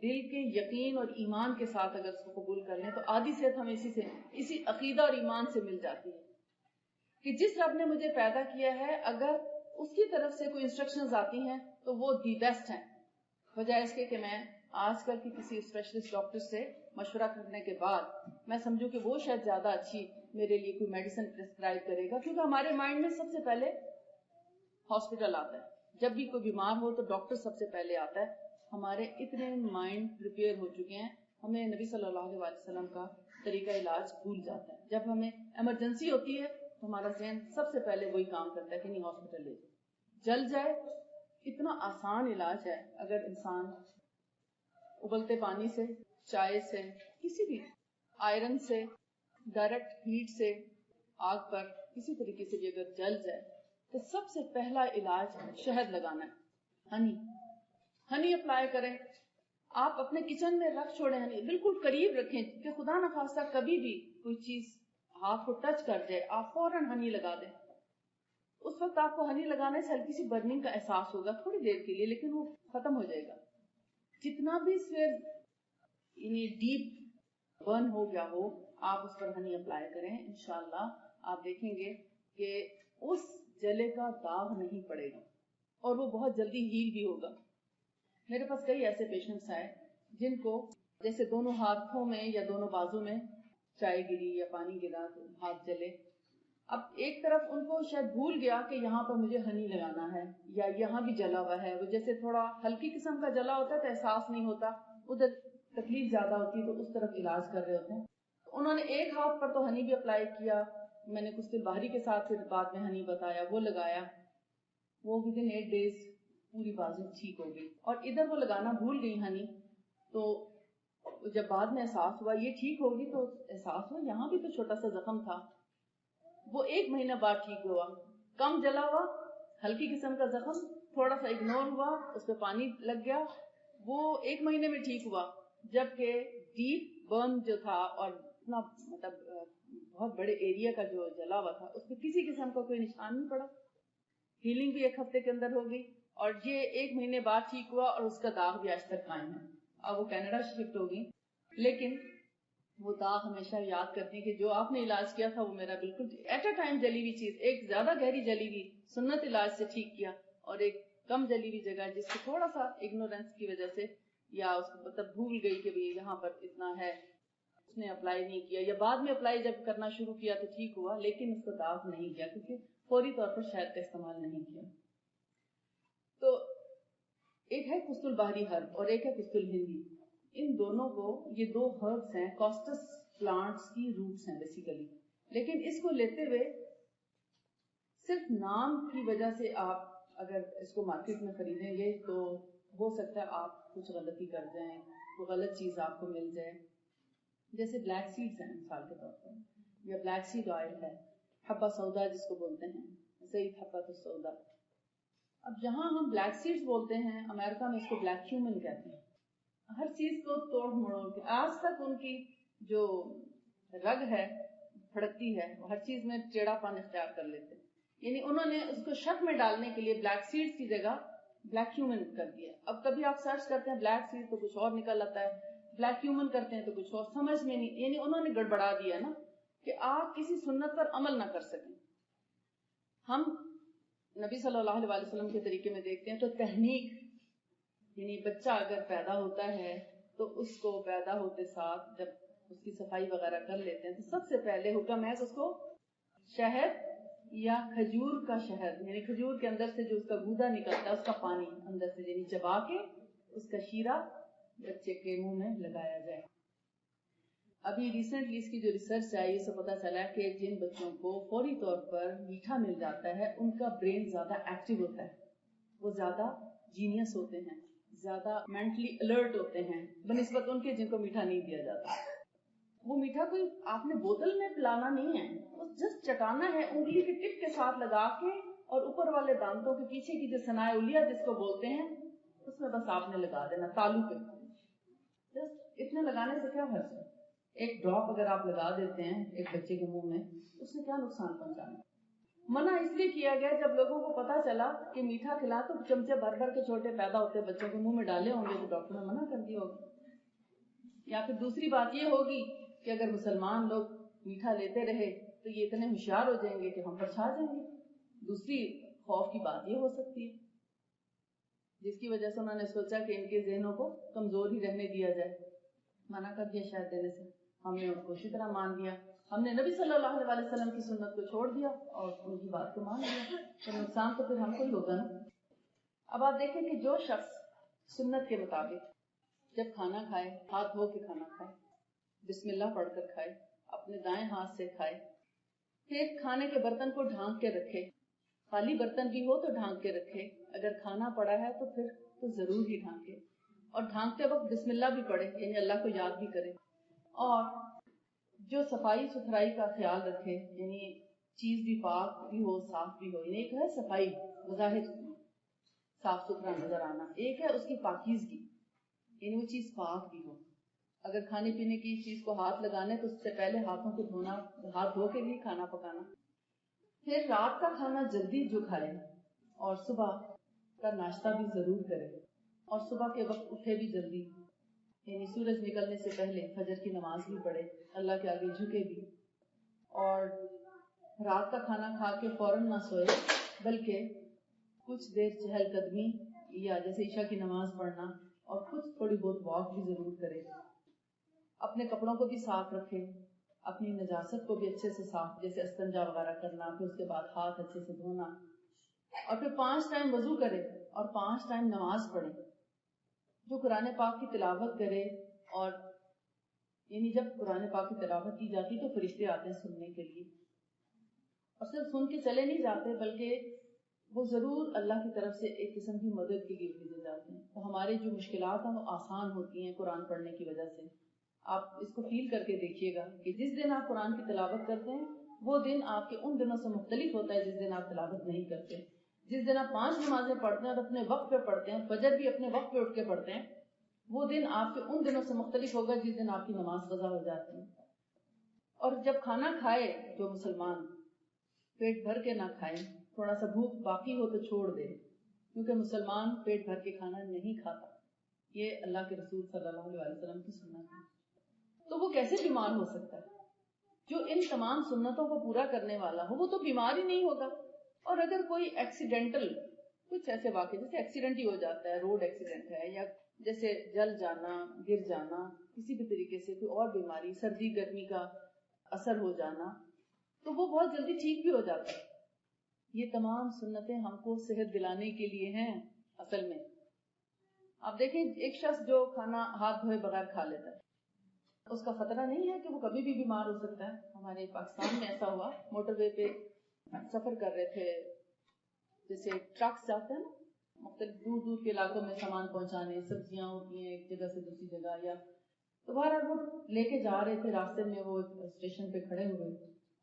دل کے یقین اور ایمان کے ساتھ اگر اس کو قبول کر لیں تو آدھی صحت ہمیں اسی عقیدہ اور ایمان سے مل جاتی ہے کہ جس رب نے مجھے پیدا کیا ہے اگر اس کی طرف سے کوئی انسٹرکشنز آتی ہیں تو وہ دی بیسٹ ہیں, بجائے اس کے کہ میں آج کل کی کسی اسپیشلسٹ ڈاکٹر سے مشورہ کرنے کے بعد میں سمجھوں کہ وہ شاید زیادہ اچھی میرے لیے کوئی میڈیسن پرسکرائب کرے گا. کیونکہ ہمارے مائنڈ میں سب سے پہلے ہاسپٹل آتا ہے, جب بھی کوئی بیمار ہو تو ڈاکٹر سب سے پہلے آتا ہے. ہمارے اتنے مائنڈ پریپیئر ہو چکے ہیں, ہمیں نبی صلی اللہ علیہ وسلم کا طریقہ علاج بھول جاتا ہے. جب ہمیں ایمرجنسی ہوتی ہے تو ہمارا ذہن سب سے پہلے وہی کام کرتا ہے کہ نہیں ہاسپٹل لے جائے, جل جائے. اتنا آسان علاج ہے, اگر انسان ابلتے پانی سے, چائے سے, کسی بھی آئرن سے, ڈائریکٹ ہیٹ سے, آگ پر کسی طریقے سے بھی اگر جل جائے تو سب سے پہلا علاج شہد لگانا ہے. ہنی اپلائی کریں. آپ اپنے کچن میں رکھ چھوڑیں, ہنی بالکل قریب رکھیں کہ خدا نخواستہ کبھی بھی کوئی چیز ہاتھ کو ٹچ کر جائے آپ فوراً ہنی لگا دیں. اس وقت آپ کو ہنی لگانے سے ہلکی سی برننگ کا احساس ہوگا تھوڑی دیر کے لیے, لیکن وہ ختم ہو جائے گا. جتنا بھی یعنی ڈیپ برن ہو گیا ہو آپ اس پر ہنی اپلائی کریں, انشاءاللہ آپ دیکھیں گے کہ اس جلے کا داغ نہیں پڑے گا اور وہ بہت جلدی ہیل بھی ہوگا. میرے پاس کئی ایسے پیشنٹس آئے جن کو جیسے دونوں ہاتھوں میں یا دونوں بازو میں چائے گری یا پانی گرا تو ہاتھ جلے. اب ایک طرف ان کو شاید بھول گیا کہ یہاں پر مجھے ہنی لگانا ہے یا یہاں بھی جلا ہوا ہے, وہ جیسے تھوڑا ہلکی قسم کا جلا ہوتا ہے تو احساس نہیں ہوتا, ادھر تکلیف زیادہ ہوتی ہے تو اس طرف علاج کر رہے ہوتے ہیں. انہوں نے ایک ہاتھ پر تو ہنی بھی اپلائی کیا, میں نے کچھ دل باہری کے ساتھ پھر بعد میں ہنی بتایا, وہ لگایا, وہ ودن 8 days پوری بازو ٹھیک ہو گئی. اور ادھر وہ لگانا بھول گئی ہنی, تو جب بعد میں احساس ہوا یہ ٹھیک ہوگی تو احساس ہوا یہاں بھی تو چھوٹا سا زخم تھا, وہ 1 مہینہ بعد ٹھیک ہوا, کم جلا ہوا, ہلکی قسم کا زخم, تھوڑا سا اگنور ہوا, اس پہ پانی لگ گیا, وہ 1 مہینے میں ٹھیک ہوا. جبکہ ڈیپ برن جو تھا اور اتنا مطلب بہت بڑے ایریا کا جو جلا ہوا تھا اس پہ کسی قسم کا کوئی نشان نہیں پڑا, ہیلنگ بھی 1 ہفتے کے اندر ہو گئی اور یہ 1 مہینے بعد ٹھیک ہوا اور اس کا داغ بھی آج تک قائم ہے. اب وہ کینیڈا شفٹ ہوگی لیکن وہ داغ ہمیشہ یاد کرتی ہیں کہ جو آپ نے علاج کیا تھا وہ میرا بالکل ایٹ اے ٹائم جلی ہوئی چیز, ایک زیادہ گہری جلی ہوئی سنت علاج سے ٹھیک کیا اور ایک کم جلی ہوئی جگہ جس کو تھوڑا سا اگنورینس کی وجہ سے یا اس کو مطلب بھول گئی کہ یہاں پر اتنا ہے, اس نے اپلائی نہیں کیا یا بعد میں اپلائی جب کرنا شروع کیا تو ٹھیک ہوا, لیکن اس کو داغ نہیں کیا کیونکہ فوری طور پر شہد کا استعمال نہیں کیا. تو ایک ہے قسط البحری ہرب اور ایک ہے قسط الہندی. ان دونوں کو, یہ 2 ہربس ہیں, کاسٹس پلانٹس کی روٹس ہیں بیسیکلی, لیکن اس کو لیتے ہوئے صرف نام کی وجہ سے آپ اگر اس کو مارکیٹ میں خریدیں گے تو ہو سکتا ہے آپ کچھ غلطی کر جائیں, وہ غلط چیز آپ کو مل جائے. جیسے بلیک سیڈز ہیں مثال کے طور پر, یا بلیک سیڈ آئل ہے, حبہ سودا جس کو بولتے ہیں, زیت حبۃ السودا. اب جہاں ہم بلیک سیڈز بولتے ہیں امریکہ میں اس کو بلیک کیومن کہتے ہیں. ہر چیز کو توڑ مڑوڑ کے آج تک ان کی جو رگ ہے پھڑکتی ہے, وہ ہر چیز میں ٹیڑھا پن اختیار کر لیتے ہیں. یعنی انہوں نے اس کو شک میں ڈالنے کے لیے بلیک سیڈز کی جگہ بلیک کیومن کر دیا. اب کبھی آپ سرچ کرتے ہیں بلیک سیڈ تو کچھ اور نکل آتا ہے, بلیک کیومن کرتے ہیں تو کچھ اور, سمجھ میں نہیں, یعنی انہوں نے گڑبڑا دیا نا کہ آپ کسی سنت پر عمل نہ کر سکیں. ہم نبی صلی اللہ علیہ وسلم کے طریقے میں دیکھتے ہیں تو تحنیک, یعنی بچہ اگر پیدا ہوتا ہے تو اس کو پیدا ہوتے ساتھ جب اس کی صفائی وغیرہ کر لیتے ہیں تو سب سے پہلے حکم ہے کہ اس کو شہد یا کھجور کا شہد, یعنی کھجور کے اندر سے جو اس کا گودا نکلتا ہے اس کا پانی اندر سے یعنی چبا کے اس کا شیرہ بچے کے منہ میں لگایا جائے. ابھی ریسنٹلی اس کی جو ریسرچ آئی اس سے پتا چلا کہ جن بچوں کو فوری طور پر میٹھا مل جاتا ہے ان کا برین زیادہ ایکٹیو ہوتا ہے, وہ زیادہ جینیس ہوتے ہیں, زیادہ مینٹلی الرٹ ہوتے ہیں بنسبت ان کے جن کو میٹھا نہیں دیا جاتا. وہ میٹھا کوئی آپ نے بوتل میں پلانا نہیں ہے, وہ جسٹ چٹانا ہے انگلی کے ٹپ کے ساتھ لگا کے اور اوپر والے دانتوں کے پیچھے کی جو ثنائے الیہ جس کو بولتے ہیں اس میں بس آپ نے لگا دینا تالو پہ. جسٹ اتنے لگانے سے کیا حرض ہے, ایک ڈراپ اگر آپ لگا دیتے ہیں ایک بچے کے منہ میں اس سے کیا نقصان پہنچانا. منع اس لیے کیا گیا جب لوگوں کو پتا چلا کہ میٹھا کھلا تو چمچے بھر بھر کے چھوٹے پیدا ہوتے بچوں کے منہ میں ڈالے ہوں گے تو ڈاکٹر نے منع کر دیا ہوگا. یا پھر دوسری بات یہ ہوگی کہ اگر مسلمان لوگ میٹھا لیتے رہے تو یہ اتنے ہوشیار ہو جائیں گے کہ ہم پر چھا جائیں گے. دوسری خوف کی بات یہ ہو سکتی ہے جس کی وجہ سے انہوں نے سوچا کہ ان کے ذہنوں کو کمزور ہی رہنے دیا جائے, منع کر دیا شاید دینے سے. ہم نے ان کو اسی طرح مان لیا, ہم نے نبی صلی اللہ علیہ وسلم کی سنت کو چھوڑ دیا اور ان کی بات کو مان لیا, تو نقصان تو پھر ہم کو ہی ہوگا نا. اب آپ دیکھیں کہ جو شخص سنت کے مطابق جب کھانا کھائے ہاتھ دھو کے کھانا کھائے, بسم اللہ پڑھ کر کھائے, اپنے دائیں ہاتھ سے کھائے, پھر کھانے کے برتن کو ڈھانک کے رکھے, خالی برتن بھی ہو تو ڈھانک کے رکھے, اگر کھانا پڑا ہے تو پھر تو ضرور ہی ڈھانکے, اور ڈھانکتے وقت بسم اللہ بھی پڑھے یعنی اللہ کو یاد بھی کرے, اور جو صفائی ستھرائی کا خیال رکھے یعنی چیز بھی پاک بھی ہو صاف بھی ہو. یعنی ایک ہے صفائی بظاہر صاف ستھرا نظر آنا, ایک ہے اس کی پاکیزگی یعنی وہ چیز پاک بھی ہو. اگر کھانے پینے کی چیز کو ہاتھ لگانے تو اس سے پہلے ہاتھوں کو دھونا, ہاتھ دھو کے بھی کھانا پکانا. پھر رات کا کھانا جلدی جو کھائے اور صبح کا ناشتہ بھی ضرور کرے, اور صبح کے وقت اٹھے بھی جلدی یعنی سورج نکلنے سے پہلے فجر کی نماز بھی پڑھے, اللہ کے آگے جھکے بھی, اور رات کا کھانا کھا کے فوراً نہ سوئے، بلکہ کچھ دیر چہل قدمی یا جیسے عشاء کی نماز پڑھنا اور کچھ تھوڑی بہت واک بھی ضرور کرے. اپنے کپڑوں کو بھی صاف رکھے، اپنی نجاست کو بھی اچھے سے صاف، جیسے استنجا وغیرہ کرنا، پھر اس کے بعد ہاتھ اچھے سے دھونا، اور پھر 5 ٹائم وضو کرے اور 5 ٹائم نماز پڑھے. جو قرآن پاک کی تلاوت کرے، اور یعنی جب قرآن پاک کی تلاوت کی جاتی تو فرشتے آتے ہیں سننے کے لیے، اور صرف سن کے چلے نہیں جاتے بلکہ وہ ضرور اللہ کی طرف سے ایک قسم کی مدد کی گفٹ دے جاتے ہیں. تو ہماری جو مشکلات ہیں وہ آسان ہوتی ہیں قرآن پڑھنے کی وجہ سے. آپ اس کو فیل کر کے دیکھیے گا کہ جس دن آپ قرآن کی تلاوت کرتے ہیں وہ دن آپ کے ان دنوں سے مختلف ہوتا ہے جس دن آپ تلاوت نہیں کرتے. جس دن آپ 5 نمازیں پڑھتے ہیں اور اپنے وقت پہ پڑھتے ہیں، فجر بھی اپنے وقت پہ اٹھ کے پڑھتے ہیں، وہ دن آپ کے ان دنوں سے مختلف ہوگا جس دن آپ کی نماز قضا ہو جاتی ہے. اور جب کھانا کھائے جو مسلمان پیٹ بھر کے نہ کھائے، تھوڑا سا بھوک باقی ہو تو چھوڑ دے، کیونکہ مسلمان پیٹ بھر کے کھانا نہیں کھاتا. یہ اللہ کے رسول صلی اللہ علیہ وسلم کی سنت ہے. تو وہ کیسے بیمار ہو سکتا ہے؟ جو ان تمام سنتوں کو پورا کرنے والا ہو وہ تو بیمار ہی نہیں ہوگا. اور اگر کوئی ایکسیڈنٹل کچھ ایسے واقع، جیسے ایکسیڈنٹ ہی ہو جاتا ہے، روڈ ایکسیڈنٹ ہے، یا جیسے جل جانا، گر جانا، کسی بھی طریقے سے کوئی اور بیماری، سردی گرمی کا اثر ہو جانا، تو وہ بہت جلدی ٹھیک بھی ہو جاتا ہے. یہ تمام سنتیں ہم کو صحت دلانے کے لیے ہیں. اصل میں آپ دیکھیں ایک شخص جو کھانا ہاتھ دھوئے بغیر کھا لیتا ہے، اس کا خطرہ نہیں ہے کہ وہ کبھی بھی بیمار ہو سکتا ہے. ہمارے پاکستان میں ایسا ہوا، موٹر وے پہ سفر کر رہے تھے، جیسے ٹرکس جاتے ہیں مختلف دور دور کے علاقوں میں سامان پہنچانے، سبزیاں ہوتی ہیں ایک جگہ سے دوسری جگہ، یا تو بہرحال وہ لے کے جا رہے تھے. راستے میں وہ اسٹیشن پہ کھڑے ہوئے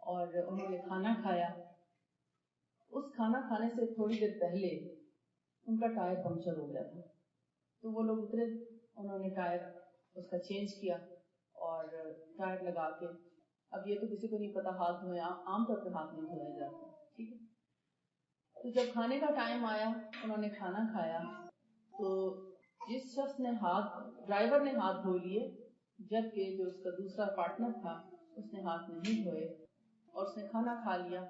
اور انہوں نے کھانا کھایا. اس کھانا کھانے سے تھوڑی دیر پہلے ان کا ٹائر پنکچر ہو گیا تھا. تو وہ لوگ اترے، انہوں نے ٹائر اس کا چینج کیا اور ٹائر لگا کے، اب یہ تو کسی کو نہیں پتا ہاتھ دھوئے، عام طور پہ ہاتھ نہیں دھوئے جاتے، ٹھیک ہے. تو جب کھانے کا ٹائم آیا، انہوں نے کھانا کھایا، تو جس شخص نے ڈرائیور نے ہاتھ دھو لیے، جبکہ جو اس کا دوسرا پارٹنر تھا اس نے ہاتھ نہیں دھوئے اور اس نے کھانا کھا لیا.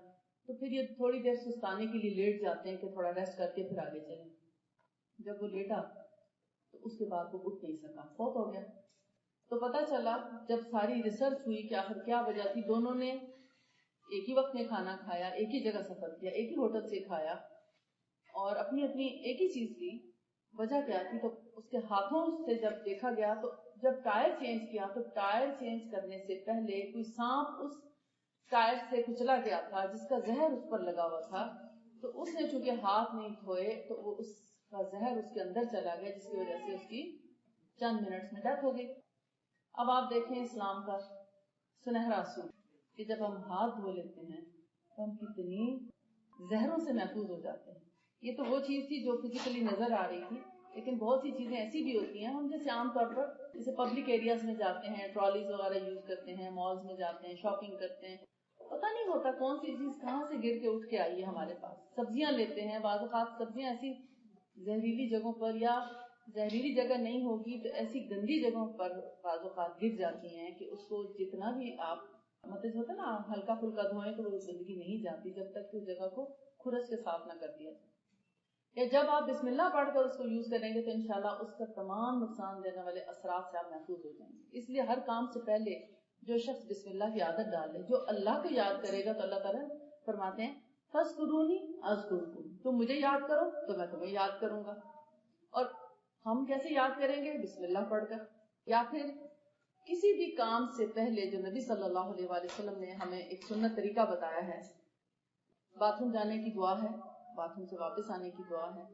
تو پھر یہ تھوڑی دیر سستانے کے لیے لیٹ جاتے ہیں کہ تھوڑا ریسٹ کر کے پھر آگے چلیں. جب وہ لیٹا تو اس کے بعد وہ اٹھ نہیں سکا، فوت ہو گیا. تو پتہ چلا جب ساری ریسرچ ہوئی کہ آخر کیا وجہ تھی، دونوں نے ایک ہی وقت میں کھانا کھایا، ایک ہی جگہ سفر کیا، ایک ہی ہوٹل سے کھایا اور اپنی اپنی ایک ہی چیز کی. وجہ کیا تھی؟ تو اس کے ہاتھوں سے جب دیکھا گیا تو جب ٹائر چینج کیا تو ٹائر چینج کرنے سے پہلے کوئی سانپ اس ٹائر سے کچلا گیا تھا جس کا زہر اس پر لگا ہوا تھا. تو اس نے چونکہ ہاتھ نہیں دھوئے تو وہ اس کا زہر اس کے اندر چلا گیا، جس کی وجہ سے اس کی چند منٹس میں ڈیتھ ہو گئی. اب آپ دیکھیں اسلام کا سنہرا اصول کہ جب ہم ہاتھ دھو لیتے ہیں تو ہم کتنی زہروں سے محفوظ ہو جاتے ہیں. یہ تو وہ چیز تھی جو فزیکلی نظر آ رہی تھی، لیکن بہت سی چیزیں ایسی بھی ہوتی ہیں. ہم جیسے عام طور پر جیسے پبلک ایریاز میں جاتے ہیں، ٹرالیز وغیرہ یوز کرتے ہیں، مالز میں جاتے ہیں، شاپنگ کرتے ہیں، پتہ نہیں ہوتا کون سی چیز کہاں سے گر کے اٹھ کے آئی ہے ہمارے پاس. سبزیاں لیتے ہیں، بعض اوقات سبزیاں ایسی زہریلی جگہوں پر، یا زہریلی جگہ نہیں ہوگی تو ایسی گندی جگہوں پر بعض اوقات گر جاتی ہیں کہ اس کو جتنا بھی آپ مطلب ہوتا ہے نا ہلکا پھلکا دھوئیں تو وہ گندگی نہیں جاتی جب تک کہ اس جگہ کو کھرچ کے صاف نہ کر دیا جائے. یا جب آپ بسم اللہ پڑھ کر اس کو یوز کریں گے تو انشاءاللہ اس کا تمام نقصان دینے والے اثرات سے آپ محفوظ ہو جائیں گے. اس لیے ہر کام سے پہلے جو شخص بسم اللہ کی عادت ڈالے، جو اللہ کو یاد کرے گا، تو اللہ تعالیٰ فرماتے ہیں فَاذْكُرُونِي أَذْكُرْكُمْ، تم مجھے یاد کرو تو میں تمہیں یاد کروں گا. اور ہم کیسے یاد کریں گے؟ بسم اللہ پڑھ کر. یا پھر کسی بھی کام سے پہلے جو نبی صلی اللہ علیہ وآلہ وسلم نے ہمیں ایک سنت طریقہ بتایا ہے، باتھ روم جانے کی دعا ہے، باتھ روم سے واپس آنے کی دعا ہے،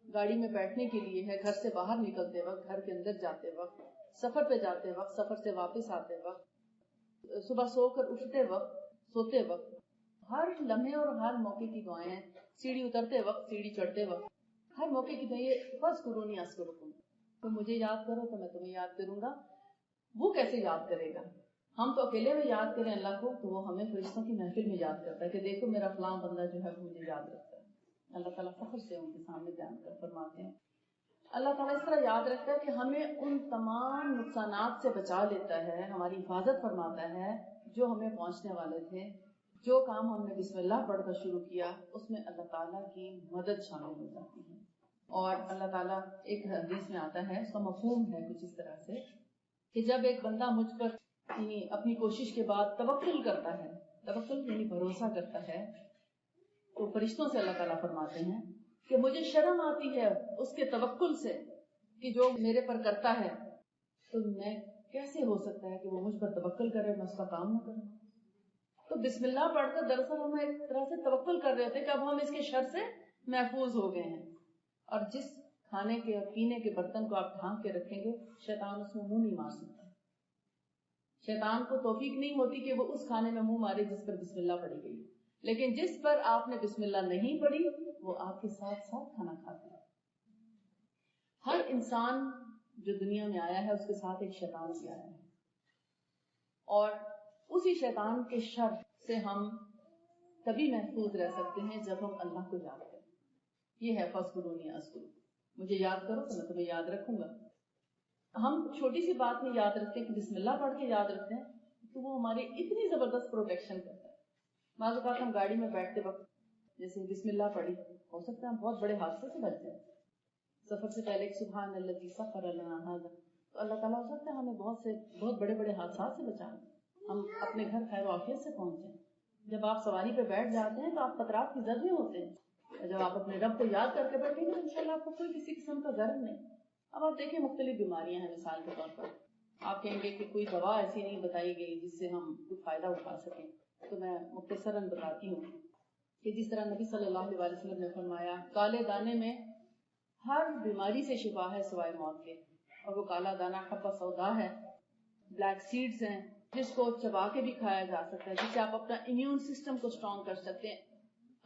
گاڑی میں بیٹھنے کے لیے ہے، گھر سے باہر نکلتے وقت، گھر کے اندر جاتے وقت، سفر پہ جاتے وقت، سفر سے واپس آتے وقت، صبح سو کر اٹھتے وقت، سوتے وقت، ہر لمحے اور ہر موقع کی دعائیں ہیں. سیڑھی اترتے وقت، سیڑھی چڑھتے وقت، ہر موقع کی دعائیں. فَاذْكُرُونِي أَذْكُرْكُمْ، تم مجھے یاد کرو تو میں تمہیں یاد کروں گا. وہ کیسے یاد کرے گا؟ ہم تو اکیلے میں یاد کریں اللہ کو تو وہ ہمیں فرشتوں کی محفل میں یاد کرتا ہے کہ دیکھو میرا فلاں بندہ جو ہے مجھے یاد رکھتا ہے. اللہ تعالیٰ فخر سے ان کے سامنے بیان کر فرماتے ہیں. اللہ تعالیٰ اس طرح یاد رکھتا ہے کہ ہمیں ان تمام نقصانات سے بچا لیتا ہے، ہماری حفاظت فرماتا ہے جو ہمیں پہنچنے والے تھے. جو کام ہم نے بسم اللہ پڑھ کر شروع کیا اس میں اللہ تعالیٰ کی مدد شامل ہو جاتی ہے. اور اللہ تعالیٰ ایک حدیث میں آتا ہے، اس کا مفہوم ہے کچھ اس طرح سے کہ جب ایک بندہ مجھ پر اپنی کوشش کے بعد توکل کرتا ہے، توکل یعنی بھروسہ کرتا ہے، تو فرشتوں سے اللہ تعالیٰ فرماتے ہیں کہ مجھے شرم آتی ہے اس کے توکل سے کہ جو میرے پر کرتا ہے، تو میں کیسے ہو سکتا ہے کہ وہ مجھ پر توکل کرے میں اس کا کام نہ کروں. تو بسم اللہ پڑھ کر دراصل ہم ایک طرح سے توکل کر رہے تھے کہ اب ہم اس کے شر سے محفوظ ہو گئے ہیں. اور جس کھانے کے اور پینے کے برتن کو آپ ڈھانک کے رکھیں گے شیطان اس میں منہ نہیں مار سکتا. شیطان کو توفیق نہیں ہوتی کہ وہ اس کھانے میں منہ مارے جس پر بسم اللہ پڑھی گئی، لیکن جس پر آپ نے بسم اللہ نہیں پڑھی وہ آپ کے ساتھ ساتھ کھانا کھاتا ہے. ہر انسان جو دنیا میں آیا ہے اس کے ساتھ ایک شیطان بھی آیا ہے، اور اسی شیطان کے شر سے ہم تبھی محفوظ رہ سکتے ہیں جب ہم اللہ کو یاد کریں. یہ ہے فَاذْكُرُونِی أَذْكُرْكُم، مجھے یاد کرو تو میں تمہیں یاد رکھوں گا. ہم چھوٹی سی بات میں یاد رکھتے ہیں کہ بسم اللہ پڑھ کے یاد رکھتے ہیں تو وہ ہماری اتنی زبردست پروٹیکشن کرتا ہے. بعض اوقات ہم گاڑی میں بیٹھتے وقت جیسے بسم اللہ پڑھی، ہو سکتا ہے ہم بہت بڑے حادثے سے بچ جائیں. سفر سے پہلے ایک سبحان الذی سخر لنا ھذا، تو اللہ تعالیٰ ہو سکتا ہے ہمیں بہت بڑے بڑے حادثات سے بچائیں، ہم اپنے گھر خیر و عافیت سے پہنچ جائیں. جب آپ سواری پہ بیٹھ جاتے ہیں تو آپ خطرات کی زد میں ہوتے ہیں، اور جب آپ اپنے رب کو یاد کر کے بیٹھیں گے تو انشاءاللہ آپ کو کوئی کسی قسم کا ضرر نہیں. اب آپ دیکھیں مختلف بیماریاں ہیں، مثال کے طور پر آپ کہیں گے کہ کوئی دوا ایسی نہیں بتائی گئی جس سے ہم کوئی فائدہ اٹھا سکیں، تو میں مختصراً بتاتی ہوں کہ جس طرح نبی صلی اللہ علیہ وسلم نے فرمایا کالے دانے میں ہر بیماری سے شفا ہے سوائے موت کے، اور وہ کالا دانہ حبہ سودا ہے، بلیک سیڈز ہیں جس کو چبا کے بھی کھایا جا سکتا ہے، جس سے آپ اپنا امیون سسٹم کو اسٹرانگ کر سکتے ہیں.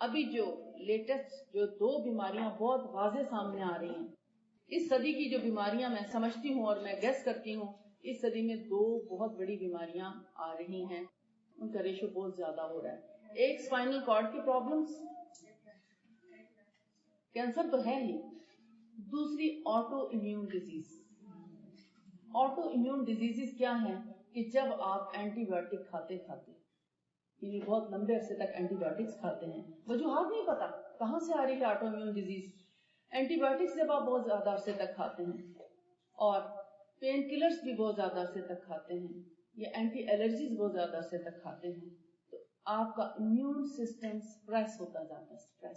ابھی جو لیٹسٹ جو 2 بیماریاں بہت واضح سامنے آ رہی ہیں، اس صدی کی جو بیماریاں میں سمجھتی ہوں اور میں گیس کرتی ہوں، اس صدی میں 2 بہت بڑی بیماریاں آ رہی ہیں، ان کا ریشو بہت زیادہ ہو رہا ہے. ایک اسپائنل کارڈ کی پرابلمس، کینسر تو ہے ہی، دوسری auto immune disease. Auto immune disease کیا ہیں کہ جب آپ اینٹی بایوٹک کھاتے یعنی بہت لمبے عرصے تک اینٹی بایوٹکس کھاتے ہیں، وجوہات نہیں پتا کہاں سے آ رہی ہے autoimmune disease. Antibiotics جب آپ بہت زیادہ عرصے تک کھاتے ہیں اور پین کلرز بھی بہت زیادہ عرصے تک کھاتے ہیں یا اینٹی الرجیز بہت زیادہ عرصے تک کھاتے ہیں، تو آپ کا امیون سسٹم سپریس ہوتا جاتا ہے.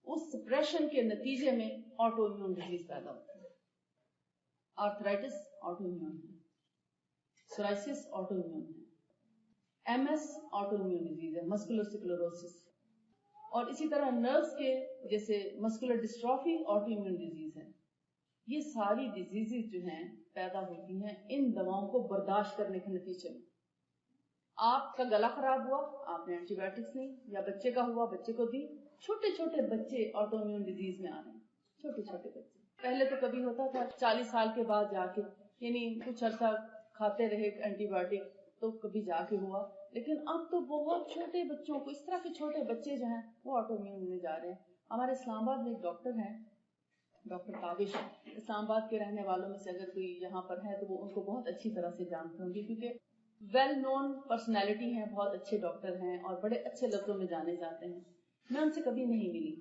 اس سپریشن کے نتیجے میں آٹو امیون ڈیزیز پیدا ہوتا ہے. آرتھرائٹس آٹو امیون ہے، سورائسس آٹو امیون ہے، MS آٹو امیون ڈیزیز ہے، مسکولر سکلروسس. اور اسی طرح نروز کے جیسے muscular dystrophy auto immune disease ہے. یہ ساری ڈیزیزز جو ہیں پیدا ہوتی ہیں ان دواؤں کو برداشت کرنے کے نتیجے میں. آپ کا گلا خراب ہوا، آپ نے اینٹی بایوٹکس لی، یا بچے کا ہوا بچے کو دی. چھوٹے چھوٹے بچے آٹو امیون ڈیزیز میں آ رہے ہیں، چھوٹے چھوٹے بچے. پہلے تو کبھی ہوتا تھا 40 سال کے بعد جا کے، یعنی کچھ عرصہ کھاتے رہے اینٹی بایوٹک تو کبھی جا کے ہوا، لیکن اب تو بہت چھوٹے بچوں کو، اس طرح کے چھوٹے بچے جو ہیں وہ آٹو امیون میں جا رہے ہیں. ہمارے اسلام آباد میں ایک ڈاکٹر ہیں، ڈاکٹر تابش. اسلام آباد کے رہنے والوں میں سے اگر کوئی یہاں پر ہے تو وہ ان کو بہت اچھی طرح سے جانتے ہوں گے، کیونکہ ویل نون پرسنالٹی ہیں، بہت اچھے ڈاکٹر ہیں اور بڑے اچھے لفظوں میں جانے جاتے ہیں. میں ان سے کبھی نہیں ملی،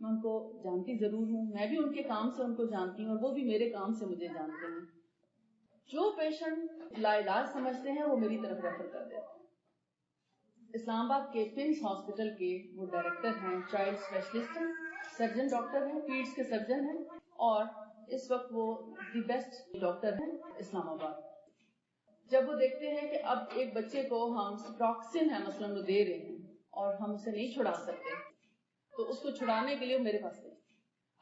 میں ان کو جانتی ضرور ہوں، میں بھی ان کے کام سے ان کو جانتی ہوں اور وہ بھی میرے کام سے مجھے جانتے ہیں. جو پیشنٹ لا علاج سمجھتے ہیں وہ میری طرف ریفر کر دیتے ہیں. اسلام آباد کے پنس ہاسپٹل کے وہ ڈائریکٹر ہیں، چائلڈ اسپیشلسٹ ہیں، سرجن ڈاکٹر ہیں، پیڈس کے سرجن ہیں، اور اس وقت وہ دی بیسٹ ڈاکٹر ہیں اسلام آباد. جب وہ دیکھتے ہیں کہ اب ایک بچے کو ہم سپروکسن ہے مثلاً وہ دے رہے ہیں اور ہم اسے نہیں چھڑا سکتے، تو اس کو چھڑانے کے لیے میرے پاس گئے.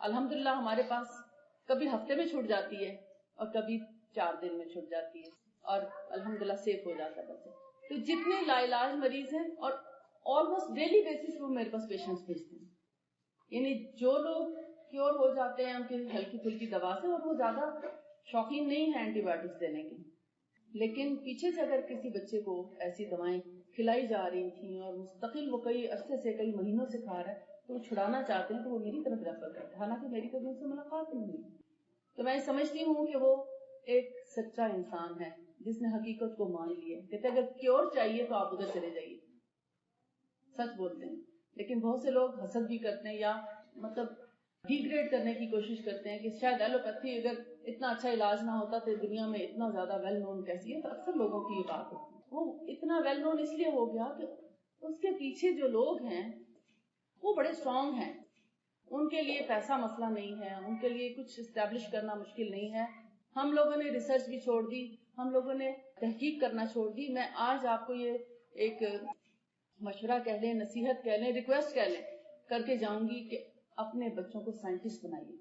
الحمدللہ ہمارے پاس کبھی ہفتے میں چھوٹ جاتی ہے اور کبھی 4 دن میں چھوٹ جاتی ہے، اور الحمدللہ سیف ہو جاتا ہے بچہ. تو جتنے لا علاج مریض ہیں، اور آلموسٹ ڈیلی بیسس وہ میرے پاس پیشنٹس بھیجتے ہیں، یعنی جو لوگ کیور ہو جاتے ہیں ان کی ہلکی پھلکی دوا سے، اور وہ زیادہ شوقین نہیں ہیں اینٹی بایوٹکس دینے کی، لیکن پیچھے سے اگر کسی بچے کو ایسی دوائیں کھلائی جا رہی تھیں اور مستقل وہ کئی عرصے سے کئی مہینوں سے کھا رہا ہے تو وہ چھڑانا چاہتے ہیں تو وہ میری طرف ریفر کرتے ہیں، حالانکہ میری کبھی ان سے ملاقات نہیں ہوئی. تو میں سمجھتی ہوں کہ وہ ایک سچا انسان ہے جس نے حقیقت کو مان لیا. کہتے اگر کیور چاہیے تو آپ ادھر چلے جائیے. سچ بولتے ہیں. لیکن بہت سے لوگ حسد بھی کرتے ہیں یا مطلب ڈیگریڈ کرنے کی کوشش کرتے ہیں کہ شاید ایلوپیتھی اگر اتنا اچھا علاج نہ ہوتا تو دنیا میں اتنا زیادہ ویل نون کیسی ہے. تو اکثر لوگوں کی یہ بات ہوتی ہے. وہ اتنا ویل نون اس لیے ہو گیا کہ اس کے پیچھے جو لوگ ہیں وہ بڑے اسٹرانگ ہیں. ان کے لیے پیسہ مسئلہ نہیں ہے, ان کے لیے کچھ اسٹیبلش کرنا مشکل نہیں ہے. ہم لوگوں نے ریسرچ بھی چھوڑ دی, ہم لوگوں نے تحقیق کرنا چھوڑ دی. میں آج آپ کو یہ ایک مشورہ کہہ لیں, نصیحت کہہ لیں, ریکویسٹ کہہ لیں کر کے جاؤں گی کہ اپنے بچوں کو سائنٹسٹ بنائیے.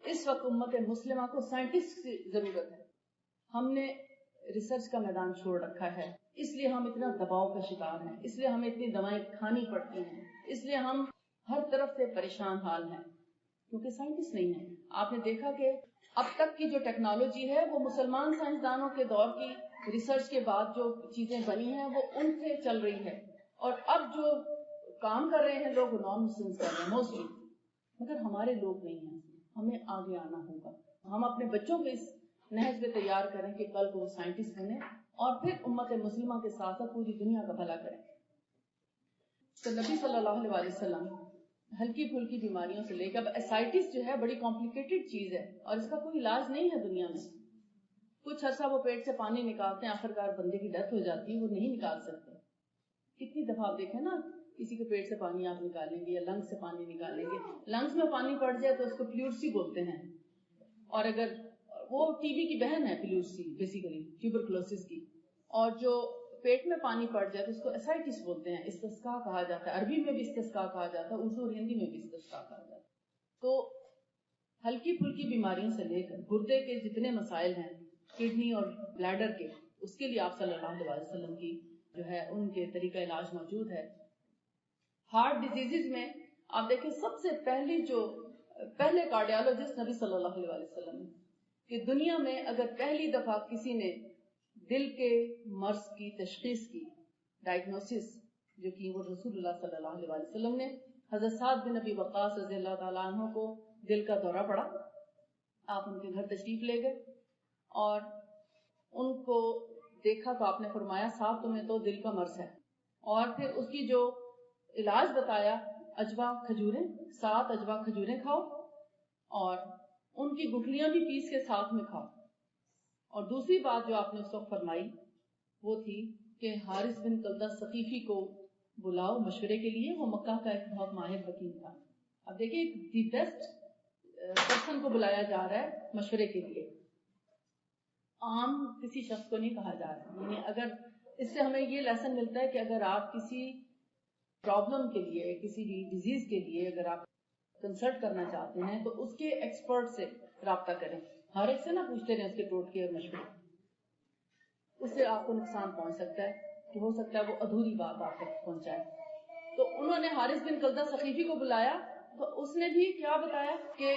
اس وقت امت مسلمہ کو سائنٹسٹ کی ضرورت ہے. ہم نے ریسرچ کا میدان چھوڑ رکھا ہے, اس لیے ہم اتنا دباؤ کا شکار ہیں, اس لیے ہمیں اتنی دوائیں کھانی پڑتی ہیں, اس لیے ہم ہر طرف سے پریشان حال ہیں کیونکہ سائنٹسٹ نہیں ہیں. آپ نے دیکھا کہ اب تک کی جو ٹیکنالوجی ہے وہ مسلمان سائنسدانوں کے دور کی ریسرچ کے بعد جو چیزیں بنی ہیں وہ ان سے چل رہی ہے, اور اب جو کام کر رہے ہیں لوگ نان مسلمس کر رہے ہیں موسٹلی, مگر ہمارے لوگ نہیں ہیں. ہمیں آگے آنا ہوگا. ہم اپنے بچوں کو اس نہج پہ تیار کریں کہ کل کو وہ سائنٹسٹ بنے اور پھر امت مسلمہ کے ساتھ ساتھ پوری دنیا کا بھلا کریں. تو نبی صلی اللہ علیہ وسلم ہلکی پھلکی بیماریوں سے لے کے, اب اسائٹس جو ہے بڑی کمپلیکیٹڈ چیز ہے اور اس کا کوئی علاج نہیں ہے دنیا میں. کچھ عرصہ وہ پیٹ سے پانی نکالتے ہیں, آخرکار بندے کی ڈیتھ ہو جاتی ہے, وہ نہیں نکال سکتے. کتنی دفعہ آپ دیکھیں نا, کسی کے پیٹ سے پانی آپ نکالیں گے یا لنگس سے پانی نکالیں گے, لنگس میں پانی پڑ جائے تو اس کو پلیورسی بولتے ہیں, اور اگر وہ ٹی بی کی بہن ہے پلیورسی بیسیکلی ٹیوبرکلوسس کی, اور جو پیٹ میں پانی پڑ جائے تو اس کو اسائٹس بولتے ہیں. استسقاء کہا جاتا ہے, عربی میں بھی استسقاء کہا جاتا ہے, اردو اور ہندی میں بھی استسقاء کہا جاتا ہے. تو ہلکی پھلکی بیماریوں سے لے کر گردے کے جتنے مسائل ہیں, کڈنی اور بلیڈر کے, اس کے لیے آپ صلی اللہ علیہ وسلم کی جو ہے ان کے طریقہ علاج موجود ہے. ہارٹ ڈیزیز میں آپ دیکھیں سب سے پہلے کارڈیالوجسٹ نبی صلی اللہ علیہ وسلم کہ دنیا میں اگر پہلی دفعہ کسی نے دل کے مرض کی تشخیص کی, ڈائگنوسس جو کی, وہ رسول اللہ صلی اللہ علیہ وسلم نے. حضرت سعد بن ابی وقاص رضی اللہ تعالیٰ عنہ کو دل کا دورہ پڑا, آپ ان کے گھر تشریف لے گئے اور ان کو دیکھا تو آپ نے فرمایا صاحب تمہیں تو دل کا مرض ہے, اور پھر اس کی جو علاج بتایا, اجوا کھجوریں, 7 اجوا کھجوریں کھاؤ اور ان کی گٹھلیاں بھی پیس کے ساتھ میں کھاؤ. اور دوسری بات جو آپ نے اس وقت فرمائی وہ تھی کہ حارث بن کلدہ ثقیفی کو بلاؤ مشورے کے لیے, وہ مکہ کا ایک بہت ماہر حکیم تھا. اب دیکھیے دی بیسٹ پرسن کو بلایا جا رہا ہے مشورے کے لیے, عام کسی شخص کو نہیں کہا جا رہا. یعنی اگر اس سے ہمیں یہ لیسن ملتا ہے کہ اگر آپ کسی پرابلم کے لیے, کسی بھی ڈیزیز کے لیے اگر آپ کنسلٹ کرنا چاہتے ہیں تو اس کے ایکسپرٹ سے رابطہ کریں. ہر ایک سے نہ پوچھتے رہیں اس کے ٹوٹکے اور مشورے, اس سے آپ کو نقصان پہنچ سکتا ہے کہ ہو سکتا ہے وہ ادھوری بات آپ تک پہنچائے. تو انہوں نے حارث بن کلدہ ثقیفی کو بلایا تو اس نے بھی کیا بتایا کہ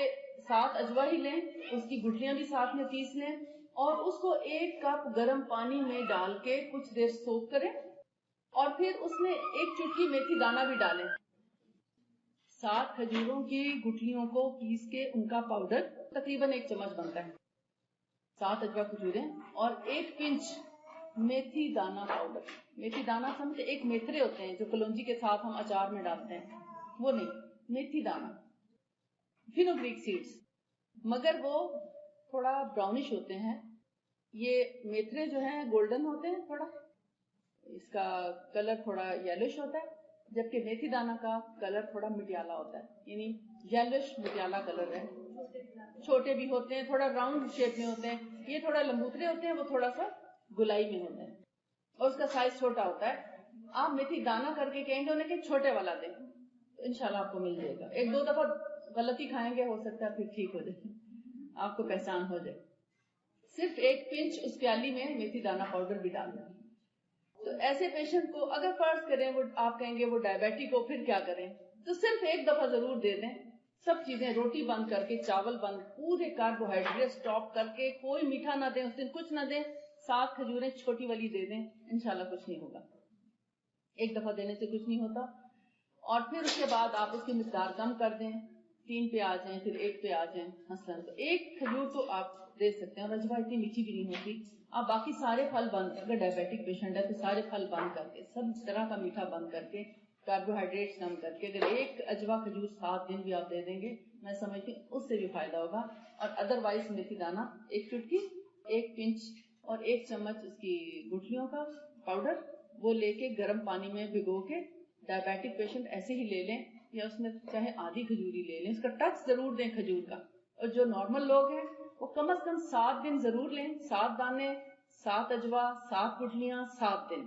7 اجوا ہی لیں, اس کی گٹھلیاں بھی ساتھ میں پیس لیں اور اس کو 1 کپ گرم پانی میں ڈال کے کچھ دیر سوک کریں, اور پھر اس میں 1 چٹکی میتھی دانہ بھی ڈالیں. 7 کھجوروں کی گٹھلیوں کو پیس کے ان کا پاؤڈر تقریباً 1 چمچ بنتا ہے, 7 اجوا کھجوریں اور 1 پنچ میتھی دانہ پاؤڈر. میتھی دانہ سمجھتے ایک میتھرے ہوتے ہیں جو کلونجی کے ساتھ ہم اچار میں ڈالتے ہیں, وہ نہیں, میتھی دانہ, فینوگریک سیڈز, مگر وہ تھوڑا براؤنش ہوتے ہیں. یہ میتھرے جو ہیں گولڈن ہوتے ہیں, تھوڑا اس کا کلر تھوڑا یلوش ہوتا ہے, جبکہ میتھی دانہ کا کلر تھوڑا مٹیالہ ہوتا ہے, یعنی یلوش مٹیالہ کلر ہے. چھوٹے بھی ہوتے ہیں, تھوڑا راؤنڈ شیپ میں ہوتے ہیں. یہ تھوڑا لمبوترے ہوتے ہیں, وہ تھوڑا سا گلائی میں ہوتے ہیں اور اس کا سائز چھوٹا ہوتا ہے. آپ میتھی دانہ کر کے کہیں گے انہیں کہ چھوٹے والا دیں, تو انشاءاللہ آپ کو مل جائے گا. 1-2 دفعہ غلطی کھائیں گے, ہو سکتا ہے پھر ٹھیک ہو جائے, آپ کو پہچان ہو جائے. صرف 1 پنچ اس پیالی میں میتھی دانہ پاؤڈر بھی ڈال دیں. تو ایسے پیشنٹ کو اگر فرض کریں وہ آپ کہیں گے وہ ڈائبیٹک ہو, پھر کیا کریں, تو صرف 1 دفعہ ضرور دے دیں. سب چیزیں, روٹی بند کر کے, چاول بند, پورے کاربوہائیڈریٹ اسٹاپ کر کے, کوئی میٹھا نہ دیں اس دن, کچھ نہ دیں, 7 کھجوریں چھوٹی والی دے دیں, انشاءاللہ کچھ نہیں ہوگا. 1 دفعہ دینے سے کچھ نہیں ہوتا. اور پھر اس کے بعد آپ اس کی مقدار کم کر دیں, 3 پہ آ جائیں, پھر 1 پہ آ جائیں. مثلاً تو 1 کھجور تو آپ دے سکتے ہیں, اور اجوا اتنی میٹھی بھی نہیں ہوتی. آپ باقی سارے پھل بند کر کے, ڈائبیٹک پیشنٹ ہے تو سارے پھل بند کر کے, سب طرح کا میٹھا بند کر کے کاربوہائیڈریٹس کم کر کے اگر ایک اجوا کھجور 7 دن بھی آپ دے دیں گے میں سمجھتی ہوں اس سے بھی فائدہ ہوگا. اور ادروائز میتھی دانا 1 چٹکی 1 پنچ اور 1 چمچ اس کی گٹھلیوں کا پاؤڈر وہ لے کے گرم پانی میں بھگو کے ڈائبیٹک پیشنٹ ایسے ہی لے لیں یا اس میں چاہے آدھی کھجوری لے لیں, اس کا ٹچ ضرور دیں کھجور کا. اور جو نارمل لوگ ہیں وہ کم از کم 7 دن ضرور لیں, 7 دانے 7 اجوا 7 گٹھلیاں 7 دن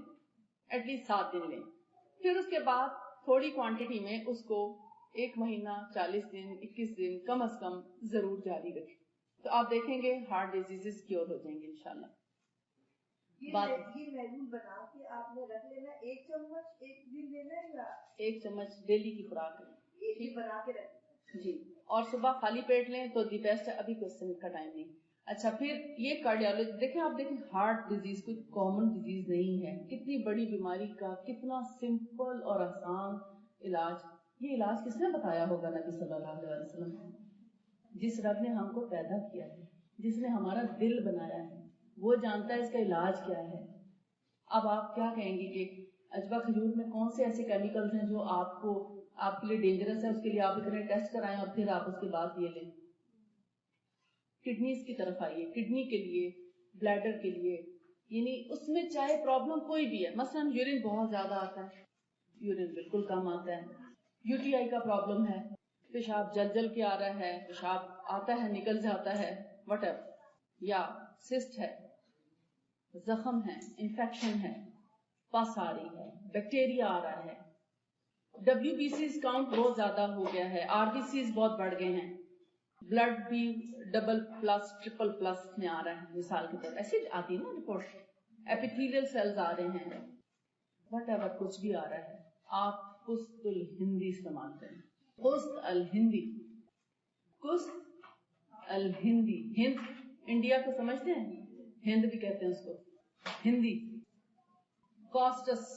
ایٹ لیسٹ 7 دن لیں. پھر اس کے بعد تھوڑی کوانٹٹی میں اس کو 1 مہینہ 40 دن 21 دن کم از کم ضرور جاری رکھیں تو آپ دیکھیں گے ہارٹ ڈیزیز کیور ہو جائیں گے انشاءاللہ. یہ محدود بنا کے آپ نے رکھ لینا 1 چمچ 1 دن لینا ہے یا 1 چمچ ڈیلی کی خوراک ہے ایک دن بنا کے رکھنا جی. اور صبح خالی پیٹ لیں تو دی بیسٹ ہے, ابھی کوشچن کا ٹائم نہیں. اچھا پھر یہ کارڈیالوجی دیکھیں, آپ دیکھیں ہارٹ ڈیزیز کوئی کامن ڈیزیز نہیں ہے, کتنی بڑی بیماری کا کتنا سمپل اور آسان علاج. یہ علاج کس نے بتایا ہوگا نبی صلی اللہ علیہ وسلم, جس رب نے ہم کو پیدا کیا ہے, جس نے ہمارا دل بنایا ہے, وہ جانتا ہے اس کا علاج کیا ہے. اب آپ کیا کہیں گے کہ اجوا کھجور میں کون سے ایسے کیمیکلز ہیں جو آپ کے لیے ڈینجرس ہے, اس کے لیے آپ اتنے ٹیسٹ کرائیں اور پھر آپ اس کے بعد یہ لیں. کڈنیز کی طرف آئیے, کڈنی کے لیے بلیڈر کے لیے, یعنی اس میں چاہے پرابلم کوئی بھی ہے, مثلا یورین بہت زیادہ آتا ہے, یورین بالکل کم آتا ہے, یو ٹی آئی کا پرابلم ہے, پیشاب جل کے آ رہا ہے, پیشاب آتا ہے نکل جاتا ہے وٹ ایور, یا سسٹ ہے, زخم ہے, انفیکشن ہے, پس آ رہی ہے, بیکٹیریا آ رہا ہے, ڈبلیو بی سیز کاؤنٹ بہت زیادہ ہو گیا ہے, آر بی سیز بہت بڑھ گئے ہیں, بلڈ بھی ڈبل پلس ٹرپل پلس میں آ رہا ہے مثال کے طور ایسے آتی ہے نا رپورٹ, ایپیتھیلیل سیلز آ رہے ہیں, وٹ ایور کچھ بھی آ رہا ہے, آپ قسط الہندی استعمال کریں. قسط الہندی, قسط الہندی, ہند انڈیا کو سمجھتے ہیں, ہند بھی کہتے ہیں اس کو, ہندی. کاسٹس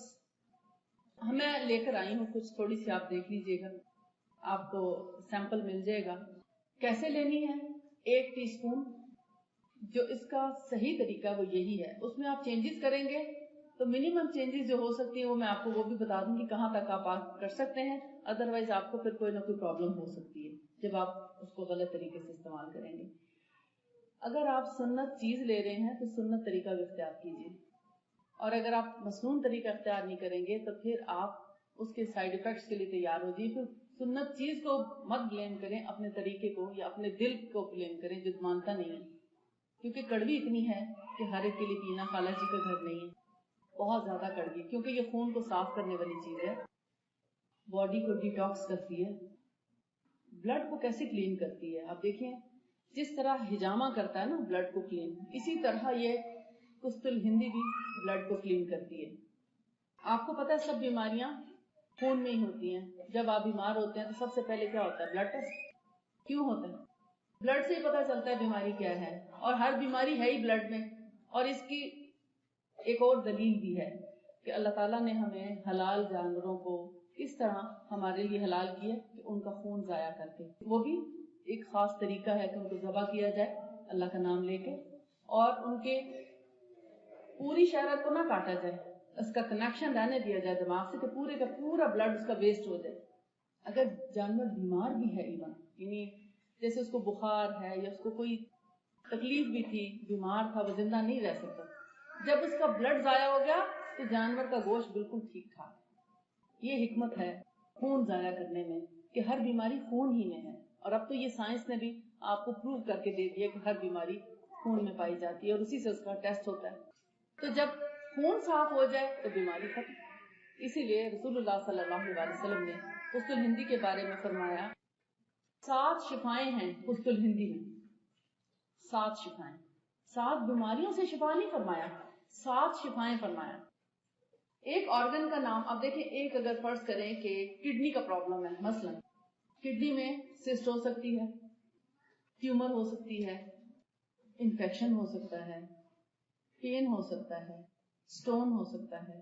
میں لے کر آئی ہوں کچھ, تھوڑی سی آپ دیکھ لیجئے گا, آپ کو سیمپل مل جائے گا. کیسے لینی ہے؟ 1 ٹی اسپون, جو اس کا صحیح طریقہ وہ یہی ہے. اس میں آپ چینجز کریں گے تو منیمم چینجز جو ہو سکتی ہیں وہ میں آپ کو وہ بھی بتا دوں گی کہاں تک آپ کر سکتے ہیں, ادروائز آپ کو پھر کوئی نہ کوئی پرابلم ہو سکتی ہے جب آپ اس کو غلط طریقے سے استعمال کریں گے. اگر آپ سنت چیز لے رہے ہیں تو سنت طریقہ بھی اختیار کیجیے, اور اگر آپ مصنون طریقہ اختیار نہیں کریں گے تو پھر آپ اس کے سائیڈ ایفیکٹس کے لیے تیار ہو جائیے. پھر سنت چیز کو مت بلیم کریں, اپنے طریقے کو یا اپنے دل کو بلیم کریں جو مانتا نہیں ہے, کیونکہ کڑوی اتنی ہے کہ ہر ایک کے لیے پینا خالہ جی کا گھر نہیں ہے, بہت زیادہ کڑوی, کیونکہ یہ خون کو صاف کرنے والی چیز ہے, باڈی کو ڈیٹاکس کرتی ہے, بلڈ کو کیسے کلین کرتی ہے. آپ دیکھیں جس طرح ہجامہ کرتا ہے نا بلڈ کو کلین, اسی طرح یہ قسط الہندی بھی بلڈ کو کلین کرتی ہے. آپ کو پتہ ہے سب بیماریاں خون میں ہی ہوتی ہیں. جب آپ بیمار ہوتے ہیں تو سب سے پہلے کیا ہوتا ہے؟ Blood test. کیوں ہوتا ہے؟ بلڈ سے ہی پتہ چلتا ہے بیماری کیا ہے, اور ہر بیماری ہے ہی بلڈ میں. اور اس کی ایک اور دلیل بھی ہے کہ اللہ تعالیٰ نے ہمیں حلال جانوروں کو اس طرح ہمارے لیے حلال کیا کہ ان کا خون ضائع کر کے, وہ بھی ایک خاص طریقہ ہے کہ ان کو ذبح کیا جائے اللہ کا نام لے کے, اور ان کے پوری شرارت کو نہ کاٹا جائے, اس کا کنیکشن رہنے دیا جائے دماغ سے کہ پورے کا پورا بلڈ اس کا ویسٹ ہو جائے. اگر جانور بیمار بھی ہے ایون, یعنی جیسے اس کو بخار ہے یا اس کو کوئی تکلیف بھی تھی, بیمار تھا, وہ زندہ نہیں رہ سکتا, جب اس کا بلڈ ضائع ہو گیا تو جانور کا گوشت بالکل ٹھیک ٹھاک. یہ حکمت ہے خون ضائع کرنے میں کہ ہر بیماری خون ہی میں ہے, اور اب تو یہ سائنس نے بھی آپ کو پروو کر کے دے دیا کہ ہر بیماری خون میں پائی جاتی ہے اور اسی سے اس کا ٹیسٹ ہوتا ہے. تو جب خون صاف ہو جائے تو بیماری ختم. اسی لیے رسول اللہ صلی اللہ علیہ وسلم نے قسط الہندی کے بارے میں فرمایا 7 شفائیں ہیں قسط الہندی میں. 7 شفائیں, 7 بیماریوں سے شفا نہیں فرمایا, 7 شفائیں فرمایا. ایک آرگن کا نام, اب دیکھیں ایک اگر فرض کریں کہ کڈنی کا پرابلم ہے, مثلا کڈنی میں سسٹ ہو سکتی ہے, ٹیومر ہو سکتی ہے, انفیکشن ہو سکتا ہے, پین ہو سکتا ہے, سٹون ہو سکتا ہے,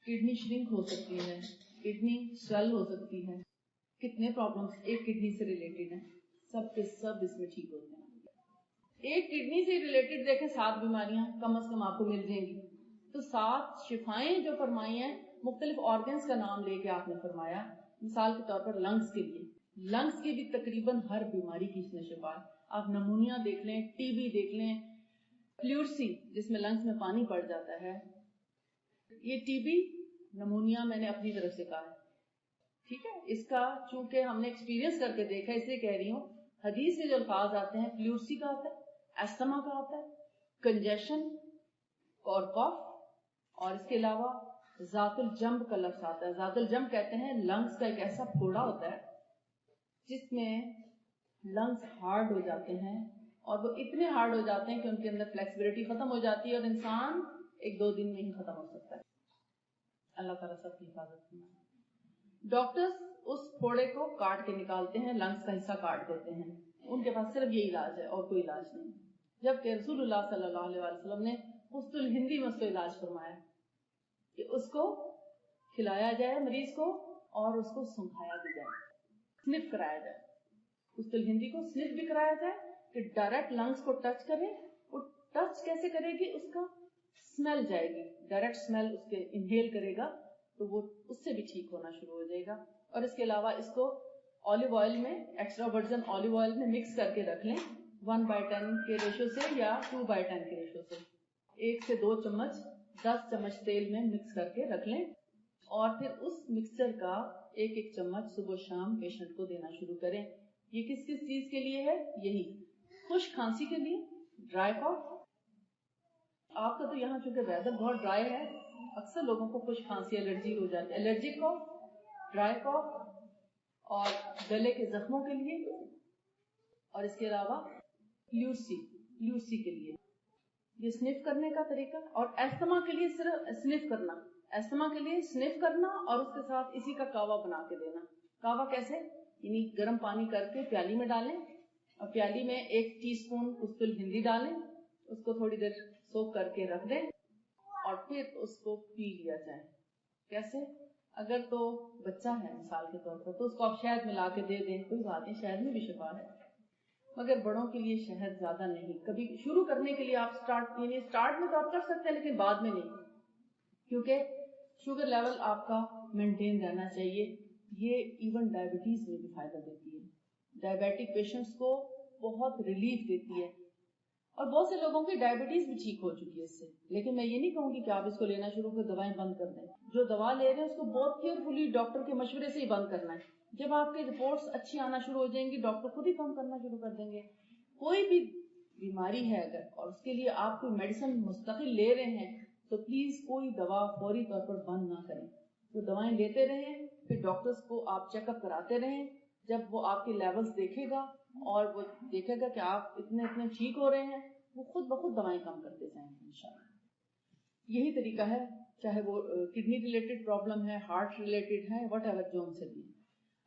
کڈنی شرنک ہو سکتی ہے, کڈنی سویل ہو سکتی ہے. کتنے پرابلمس ایک کڈنی سے ریلیٹڈ ہیں, سب کے سب اس میں ٹھیک ہوتے ہیں. ایک کڈنی سے ریلیٹڈ دیکھیں 7 بیماریاں کم از کم آپ کو مل جائیں گی. تو 7 شفائیں جو فرمائی ہیں مختلف آرگنز کا نام لے کے آپ نے فرمایا. مثال کے طور پر لنگس کے لیے، لنگس کی بھی تقریباً ہر بیماری کی اس میں شفا ہے. آپ نمونیا دیکھ لیں، ٹی بی دیکھ لیں، پلیورسی جس میں لنگس میں پانی پڑ جاتا ہے. یہ ٹی بی نمونیا میں نے اپنی طرف سے کہا ہے، ٹھیک ہے. اس کا چونکہ ہم نے ایکسپیرینس کر کے دیکھا ہے، اس لیے کہہ رہی ہوں. حدیث میں جو الفاظ آتے ہیں، پلیورسی کا آتا ہے، ایستما کا آتا ہے، کنجیشن اور کاف، اور اس کے علاوہ ذات الجنب کا لفظ آتا ہے. ذات الجنب کہتے ہیں لنگس کا ایک ایسا پھوڑا ہوتا ہے جس میں لنگس ہارڈ ہو جاتے ہیں، اور وہ اتنے ہارڈ ہو جاتے ہیں کہ ان کے اندر فلیکسیبلٹی ختم ہو جاتی ہے اور انسان 1-2 دن میں ہی ختم ہو سکتا ہے. اللہ تعالیٰ سب کی حفاظت کرنا. ڈاکٹرز اس پھوڑے کو کاٹ کے نکالتے ہیں، لنگس کا حصہ کاٹ دیتے ہیں. ان کے پاس صرف یہ علاج ہے اور کوئی علاج نہیں. جبکہ رسول اللہ صلی اللہ علیہ وسلم نے خست الہندی میں اس کو علاج فرمایا کہ اس کو کھلایا جائے مریض کو اور اس کو سنگھایا بھی جائے، سنف کرایا جائے. خست الہندی کو سنف بھی کرایا جائے کہ ڈائریکٹ لنگس کو ٹچ کرے. وہ ٹچ کیسے کرے گی؟ اس کا اسمیل جائے گی، ڈائریکٹ اسمیل اس کے انہیل کرے گا تو وہ اس سے بھی ٹھیک ہونا شروع ہو جائے گا. اور اس کے علاوہ اس کو آلیو آئل میں، ایکسٹرا ورجن آلیو آئل میں مکس کر کے رکھ لیں 1/10 کے ریشو سے یا 2/10 کے ریشو سے. 1 سے 2 چمچ 10 چمچ تیل میں مکس کر کے رکھ لیں، اور پھر اس مکسچر کا 1 چمچ صبح شام پیشنٹ کو دینا شروع کریں. یہ کس کس چیز کے لیے ہے؟ یہی خشک کھانسی کے لیے، ڈرائی کاف. آپ کا تو یہاں چونکہ ویدر بہت ڈرائی ہے، اکثر لوگوں کو خشک کھانسی الرجی ہو جاتی ہے. الرجک کاف، ڈرائی کاف اور گلے کے زخموں کے لیے، اور اس کے علاوہ پلیورسی کے لیے یہ سنف کرنے کا طریقہ. اور ایستما کے لیے صرف سنف کرنا، ایستما کے لیے سنف کرنا اور اس کے ساتھ اسی کا کہوا بنا کے دینا. کہوا کیسے؟ یعنی گرم پانی کر کے پیالی میں ڈالیں اور پیالی میں 1 ٹی اسپون خست الہندی ڈالیں، اس کو تھوڑی دیر سوک کر کے رکھ دیں اور پھر اس کو پی لیا جائے. کیسے؟ اگر تو بچہ ہے مثال کے طور پر تو اس کو آپ شہد ملا کے دے دیں، کوئی بات نہیں، شہد میں بھی شفا ہے. مگر بڑوں کے لیے شہد زیادہ نہیں. کبھی شروع کرنے کے لیے آپ سٹارٹ میں تو آپ کر سکتے ہیں لیکن بعد میں نہیں، کیونکہ شوگر لیول آپ کا مینٹین رہنا چاہیے. یہ ایون ڈائبٹیز میں بھی فائدہ دیتی ہے، ڈائبیٹک پیشنٹس کو بہت ریلیف دیتی ہے، اور بہت سے لوگوں کی ڈائبٹیز بھی ٹھیک ہو چکی ہے اس سے. لیکن میں یہ نہیں کہوں گی کہ آپ اس کو لینا شروع کر دوائیں بند کر دیں. جو دوا لے رہے ہیں اس کو بہت کیئرفلی ڈاکٹر کے مشورے سے ہی بند کرنا ہے. جب آپ کی رپورٹس اچھی آنا شروع ہو جائیں گی ڈاکٹر خود ہی کم کرنا شروع کر دیں گے. کوئی بھی بیماری ہے اگر اور اس کے لیے آپ کوئی میڈیسن مستقل لے رہے ہیں تو پلیز کوئی دوا فوری طور پر بند نہ کریں. وہ دوائیں لیتے رہیں، پھر ڈاکٹرز کو آپ چیک اپ کراتے رہیں. جب وہ آپ کے لیولز دیکھے گا اور وہ دیکھے گا کہ آپ اتنے ٹھیک ہو رہے ہیں، وہ خود بخود دوائیں کم کرتے جائیں گے انشاءاللہ. یہی طریقہ ہے، چاہے وہ کڈنی ریلیٹڈ پرابلم ہے، ہارٹ ریلیٹڈ ہے، واٹ ایور جو ان سے بھی.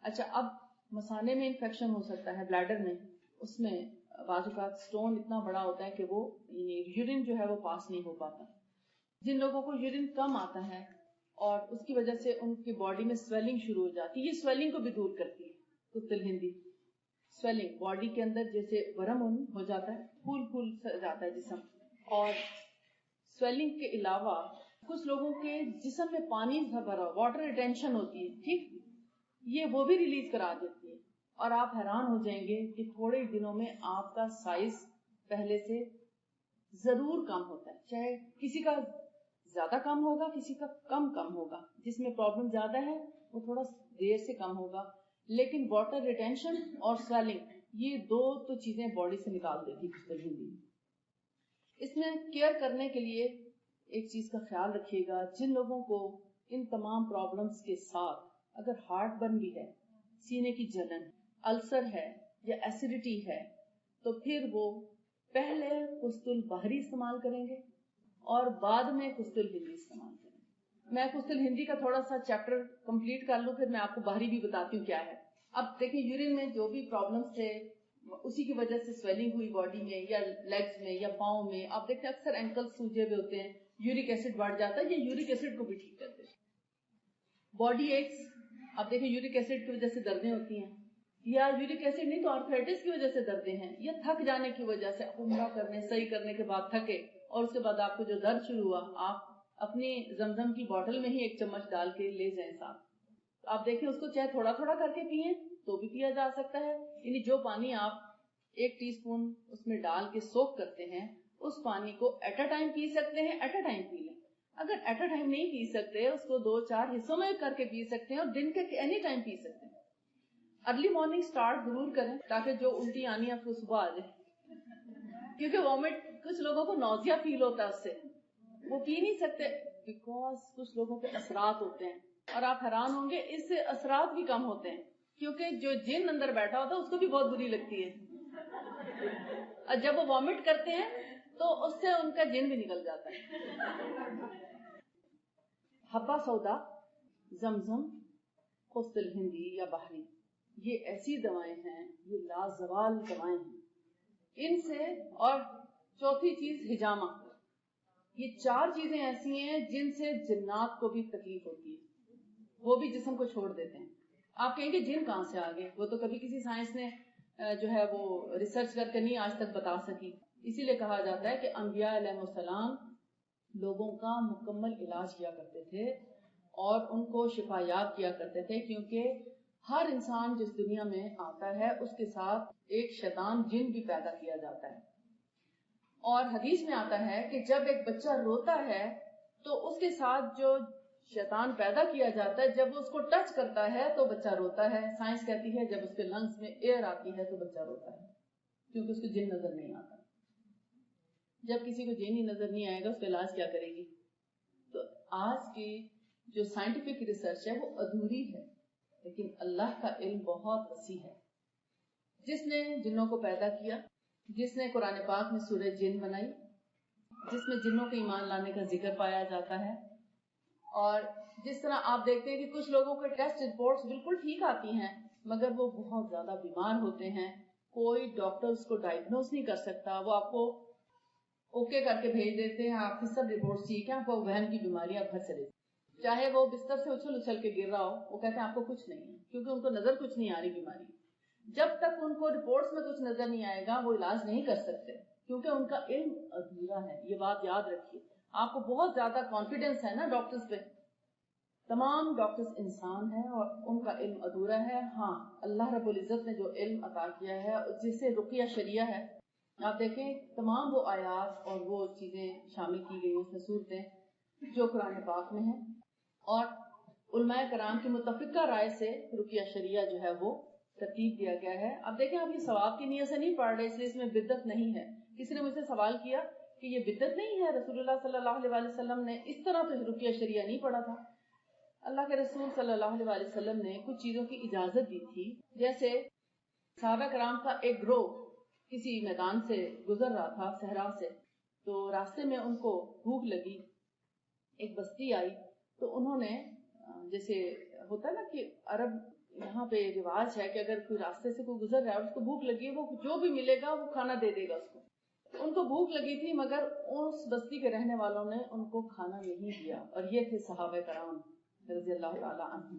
اچھا، اب مثانے میں انفیکشن ہو سکتا ہے، بلیڈر میں، اس میں بعض اوقات اسٹون اتنا بڑا ہوتا ہے کہ وہ یورین جو ہے وہ پاس نہیں ہو پاتا. جن لوگوں کو یورین کم آتا ہے اور اس کی وجہ سے ان کی باڈی میں سویلنگ شروع ہو جاتی ہے، یہ سویلنگ کو بھی دور کرتی ہے خست الہندی. سویلنگ باڈی کے اندر جیسے ورم ہو جاتا ہے، پھول جاتا ہے جسم. اور سویلنگ کے علاوہ کچھ لوگوں کے جسم میں پانی بھرا، واٹر ریٹینشن ہوتی ہے، ٹھیک، یہ وہ بھی ریلیز کرا دیتی ہے. اور آپ حیران ہو جائیں گے کہ تھوڑے ہی دنوں میں آپ کا سائز پہلے سے ضرور کم ہوتا ہے. چاہے کسی کا زیادہ کم ہوگا، کسی کا کم ہوگا. جس میں پرابلم زیادہ ہے وہ تھوڑا دیر سے کم ہوگا، لیکن واٹر ریٹینشن اور سویلنگ یہ 2 تو چیزیں باڈی سے نکال دیتی ہے. اس میں کیئر کرنے کے لیے ایک چیز کا خیال رکھیے گا، جن لوگوں کو ان تمام پرابلمز کے ساتھ اگر ہارٹ برن بھی ہے، سینے کی جلن، السر ہے یا ایسیڈیٹی ہے، تو پھر وہ پہلے خست البحری استعمال کریں گے اور بعد میں خست الہندی استعمال کریں گے. میں خست الہندی کا تھوڑا سا چیپٹر کمپلیٹ کر لوں، پھر میں آپ کو بحری بھی بتاتی ہوں کیا ہے. اب دیکھیں، یورین میں جو بھی پرابلمز تھے اسی کی وجہ سے سویلنگ ہوئی باڈی میں یا لیگز میں یا پاؤں میں. آپ دیکھتے ہیں اکثر اینکل سوجے ہوئے ہوتے ہیں، یورک ایسڈ بڑھ جاتا ہے، یہ یورک ایسڈ کو بھی ٹھیک کرتے ہیں. باڈی ایکس، آپ دیکھیں یورک ایسڈ کی وجہ سے دردیں ہوتی ہیں، یا یورک ایسڈ نہیں تو آرتھرائٹس کی وجہ سے دردیں ہیں، یا تھک جانے کی وجہ سے عمرہ کرنے صحیح کرنے کے بعد تھکے اور اس کے بعد آپ کو جو درد شروع ہوا، آپ اپنی زمزم کی بوٹل میں ہی 1 چمچ ڈال کے لے جائیں ساتھ. آپ دیکھیں اس کو چاہے تھوڑا تھوڑا کر کے پئیں تو بھی پیا جا سکتا ہے. یعنی جو پانی آپ 1 ٹی اسپون اس میں ڈال کے سوک کرتے ہیں اس پانی کو ایٹ اے ٹائم پی سکتے ہیں, ایٹ اے ٹائم پی لیں. اگر ایٹ اے ٹائم نہیں پی سکتے اس کو 2-4 حصوں میں کر کے پی سکتے ہیں اور دن کے اینی ٹائم پی سکتے ہیں. ارلی مارننگ سٹارٹ ضرور کریں تاکہ جو الٹی آنی ہے وہ صبح آ جائے, کیونکہ وامٹ کچھ لوگوں کو نوزیا فیل ہوتا ہے اس سے, وہ پی نہیں سکتے بیکاز کچھ لوگوں کے اثرات ہوتے ہیں. اور آپ حیران ہوں گے اس سے اثرات بھی کم ہوتے ہیں, کیونکہ جو جن اندر بیٹھا ہوتا ہے اس کو بھی بہت بری لگتی ہے, اور جب وہ وامٹ کرتے ہیں تو اس سے ان کا جن بھی نکل جاتا ہے. حبہ سودا, زمزم, قسط ہندی یا بحری, یہ ایسی دوائیں ہیں, یہ لازوال دوائیں ہیں. ان سے, اور چوتھی چیز حجامہ, یہ 4 چیزیں ایسی ہیں جن سے جنات کو بھی تکلیف ہوتی ہے, وہ بھی جسم کو چھوڑ دیتے ہیں. آپ کہیں گے جن کہاں سے آگے, وہ تو کبھی کسی سائنس نے جو ہے وہ ریسرچ کر کے نہیں آج تک بتا سکی. اسی لیے کہا جاتا ہے کہ انبیاء علیہ السلام لوگوں کا مکمل علاج کیا کرتے تھے اور ان کو شفا یاب کیا کرتے تھے, کیونکہ ہر انسان جس دنیا میں آتا ہے اس کے ساتھ ایک شیطان جن بھی پیدا کیا جاتا ہے. اور حدیث میں آتا ہے کہ جب ایک بچہ روتا ہے تو اس کے ساتھ جو شیطان پیدا کیا جاتا ہے جب وہ اس کو ٹچ کرتا ہے تو بچہ روتا ہے. سائنس کہتی ہے جب اس کے لنگس میں ایئر آتی ہے تو بچہ روتا ہے, کیونکہ اس کو جن نظر نہیں آتا. جب کسی کو جن ہی نظر نہیں آئے گا اس کا علاج کیا کرے گی؟ تو آج کی جو سائنٹیفک ریسرچ ہے وہ ادھوری ہے, لیکن اللہ کا علم بہت وسیع ہے. جس نے جنوں کو پیدا کیا, جس نے قرآن پاک میں سورہ جن بنائی, جس میں جنوں کے ایمان لانے کا ذکر پایا جاتا ہے, اور جس طرح آپ دیکھتے ہیں کہ کچھ لوگوں کے ٹیسٹ رپورٹس بالکل ٹھیک آتی ہیں مگر وہ بہت زیادہ بیمار ہوتے ہیں, کوئی ڈاکٹر اس کو ڈائگنوز نہیں کر سکتا, وہ آپ کو اوکے کر کے بھیج دیتے ہیں, آپ کی سب رپورٹس ٹھیک ہیں, آپ کو وہم کی بیماری, آپ گھر چلے, چاہے وہ بستر سے اچھل کے گر رہا ہو, وہ کہتے ہیں آپ کو کچھ نہیں ہے, کیونکہ ان کو نظر کچھ نہیں آ رہی بیماری. جب تک ان کو رپورٹس میں کچھ نظر نہیں آئے گا وہ علاج نہیں کر سکتے, کیونکہ ان کا علم ادھورا ہے. یہ بات یاد رکھیے. آپ کو بہت زیادہ کانفیڈنس ہے نا ڈاکٹرز پہ, تمام ڈاکٹرز انسان ہیں اور ان کا علم ادھورا ہے. ہاں, اللہ رب العزت نے جو علم عطا کیا ہے جسے رقیہ شریعہ ہے, آپ دیکھیں تمام وہ آیات اور وہ چیزیں شامل کی گئی اس میں صورتیں جو قرآن پاک میں ہیں, اور علماء کرام کی متفقہ رائے سے رقیہ شریعہ جو ہے وہ ترتیب دیا گیا ہے. اب دیکھیں آپ یہ ثواب کی نیت سے نہیں پڑھ رہے, اس لیے اس میں بدعت نہیں ہے. کسی نے مجھ سے سوال کیا کہ یہ بدعت نہیں ہے, رسول اللہ صلی اللہ علیہ وسلم نے اس طرح تو رقیہ شریعہ نہیں پڑھا تھا. اللہ کے رسول صلی اللہ علیہ وسلم نے کچھ چیزوں کی اجازت دی تھی, جیسے صحابہ کرام کا ایک گروہ کسی میدان سے گزر رہا تھا, صحرا سے, تو راستے میں ان کو بھوک لگی, ایک بستی آئی, تو انہوں نے, جیسے ہوتا ہے نا کہ عرب یہاں پہ رواج ہے کہ اگر کوئی راستے سے کوئی گزر رہا ہے اس کو بھوک لگی ہے, وہ جو بھی ملے گا وہ کھانا دے دے گا اس کو. ان کو بھوک لگی تھی مگر اس بستی کے رہنے والوں نے ان کو کھانا نہیں دیا, اور یہ تھے صحابہ کرام رضی اللہ تعالیٰ عنہ.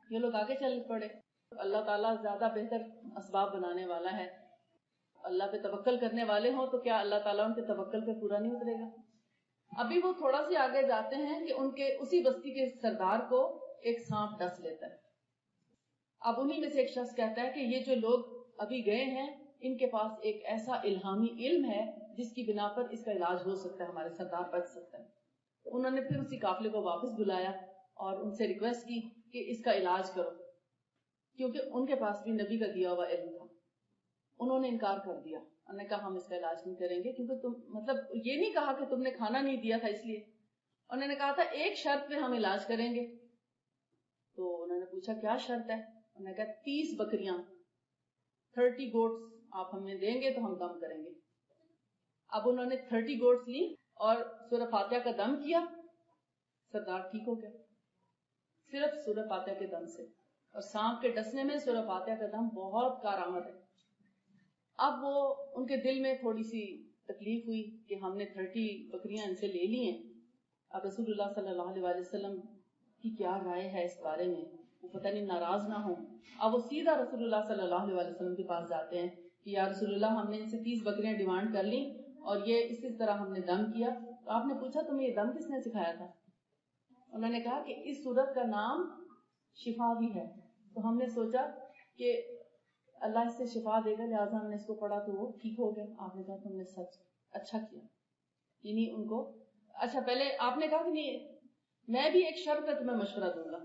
یہ لوگ آگے چل پڑے. اللہ تعالیٰ زیادہ بہتر اسباب بنانے والا ہے. اللہ پہ توکل کرنے والے ہوں تو کیا اللہ تعالیٰ ان کے توکل پہ پورا نہیں اترے گا؟ ابھی وہ تھوڑا سی آگے جاتے ہیں کہ ان کے اسی بستی کے سردار کو ایک سانپ ڈس لیتا ہے. اب انہی میں سے ایک شخص کہتا ہے کہ یہ جو لوگ ابھی گئے ہیں ان کے پاس ایک ایسا الہامی علم ہے جس کی بنا پر اس کا علاج ہو سکتا ہے, ہمارے سردار بچ سکتا ہے. انہوں نے پھر اسی قافلے کو واپس بلایا اور ان سے ریکویسٹ کی کہ اس کا علاج کرو, کیونکہ ان کے پاس بھی نبی کا دیا ہوا علم تھا. انہوں نے انکار کر دیا, انہوں نے کہا ہم اس کا علاج نہیں کریں گے, کیونکہ تم, مطلب یہ نہیں کہا کہ تم نے کھانا نہیں دیا تھا اس لیے. انہوں نے کہا تھا ایک شرط پہ ہم علاج کریں گے. تو انہوں نے پوچھا کیا شرط ہے؟ انہوں نے کہا 30 بکریاں 30 گوٹس آپ ہمیں دیں گے تو ہم دم کریں گے. اب انہوں نے 30 گوٹس لی اور سورہ فاتحہ کا دم کیا, سردار ٹھیک ہو گیا صرف سورہ فاتحہ کے دم سے. اور سانپ کے ڈسنے میں سورہ فاتحہ کا دم بہت کارآمد ہے. اب وہ ان کے دل میں تھوڑی سی تکلیف ہوئی کہ ہم نے 30 بکریاں ان سے لے لی ہیں. اب رسول اللہ صلی اللہ علیہ وسلم کی کیا رائے ہے اس بارے میں, وہ پتہ نہیں ناراض نہ ہوں. اب وہ سیدھا رسول اللہ صلی اللہ علیہ وسلم کے پاس جاتے ہیں کہ یا رسول اللہ ہم نے ان سے 30 بکریاں ڈیمانڈ کر لی اور یہ اس طرح ہم نے دم کیا. تو آپ نے پوچھا تمہیں یہ دم کس نے سکھایا تھا؟ انہوں نے کہا کہ اس سورت کا نام شفا بھی ہے. تو ہم نے سوچا کہ اللہ اس سے شفا دے گا، لہٰذا ہم نے اس کو پڑھا تو وہ ٹھیک ہو گیا. آپ نے کہا تم نے سچ اچھا کیا. یعنی ان کو اچھا، پہلے آپ نے کہا کہ نہیں میں بھی ایک شرط ہے تمہیں مشورہ دوں گا،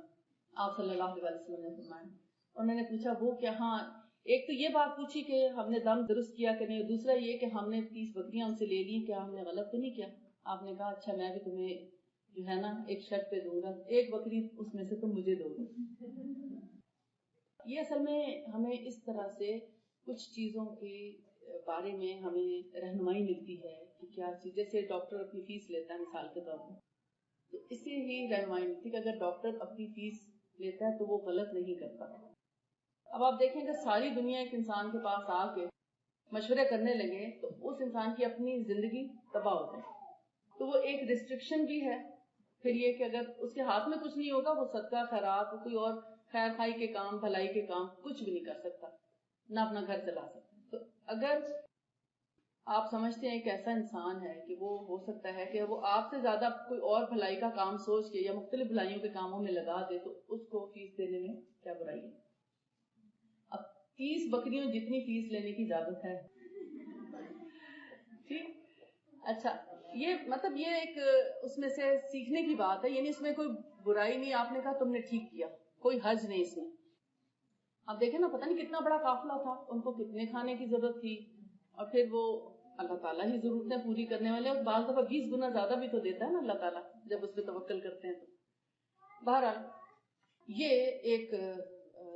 آپ صلی اللہ علیہ وسلم نے فرمایا. انہوں نے پوچھا وہ کیا؟ ہاں، ایک تو یہ بات پوچھی کہ ہم نے دم درست کیا کہ نہیں، دوسرا یہ کہ ہم نے 30 بکریاں ان سے لے لی، کیا ہم نے غلط تو نہیں کیا؟ آپ نے کہا اچھا میں بھی تمہیں جو ہے نا ایک شرط پہ دوں گا، ایک بکری اس میں سے تم مجھے دو گے. یہ اصل میں ہمیں اس طرح سے کچھ چیزوں کے بارے میں ہمیں رہنمائی ملتی ہے کہ کیا چیز، جیسے ڈاکٹر اپنی فیس لیتا ہے مثال کے طور پر، تو اس سے ہی رہنمائی ملتی ہے کہ اگر ڈاکٹر اپنی فیس لیتا ہے تو وہ غلط نہیں کرتا. اب آپ دیکھیں کہ ساری دنیا ایک انسان کے پاس آ کے مشورے کرنے لگے تو اس انسان کی اپنی زندگی تباہ ہو جائے. تو وہ ایک ریسٹرکشن بھی ہے. پھر یہ کہ اگر اس کے ہاتھ میں کچھ نہیں ہوگا، وہ صدقہ خیرات کوئی اور خیر خائی کے کام، بھلائی کے کام کچھ بھی نہیں کر سکتا، نہ اپنا گھر چلا سکتا. تو اگر آپ سمجھتے ہیں ایک ایسا انسان ہے کہ وہ ہو سکتا ہے کہ وہ آپ سے زیادہ کوئی اور بھلائی کا کام سوچ کے یا مختلف بھلائیوں کے کاموں میں لگا دے، تو اس کو فیس دینے میں کیا برائی ہے؟ اب 30 بکریوں جتنی فیس لینے کی اجازت ہے. ٹھیک، اچھا، یہ مطلب یہ ایک اس میں سے سیکھنے کی بات ہے، یعنی اس میں کوئی برائی نہیں. آپ نے کہا تم نے ٹھیک کیا، کوئی حرج نہیں اس میں. آپ دیکھیں نا، پتہ نہیں کتنا بڑا قافلہ تھا، ان کو کتنے کھانے کی ضرورت تھی، اور پھر وہ اللہ تعالیٰ ہی ضرورتیں پوری کرنے والے، اور بعض دفعہ 20 گنا زیادہ بھی تو دیتا ہے نا اللہ تعالیٰ جب اس پہ توکل کرتے ہیں. تو بہرحال یہ ایک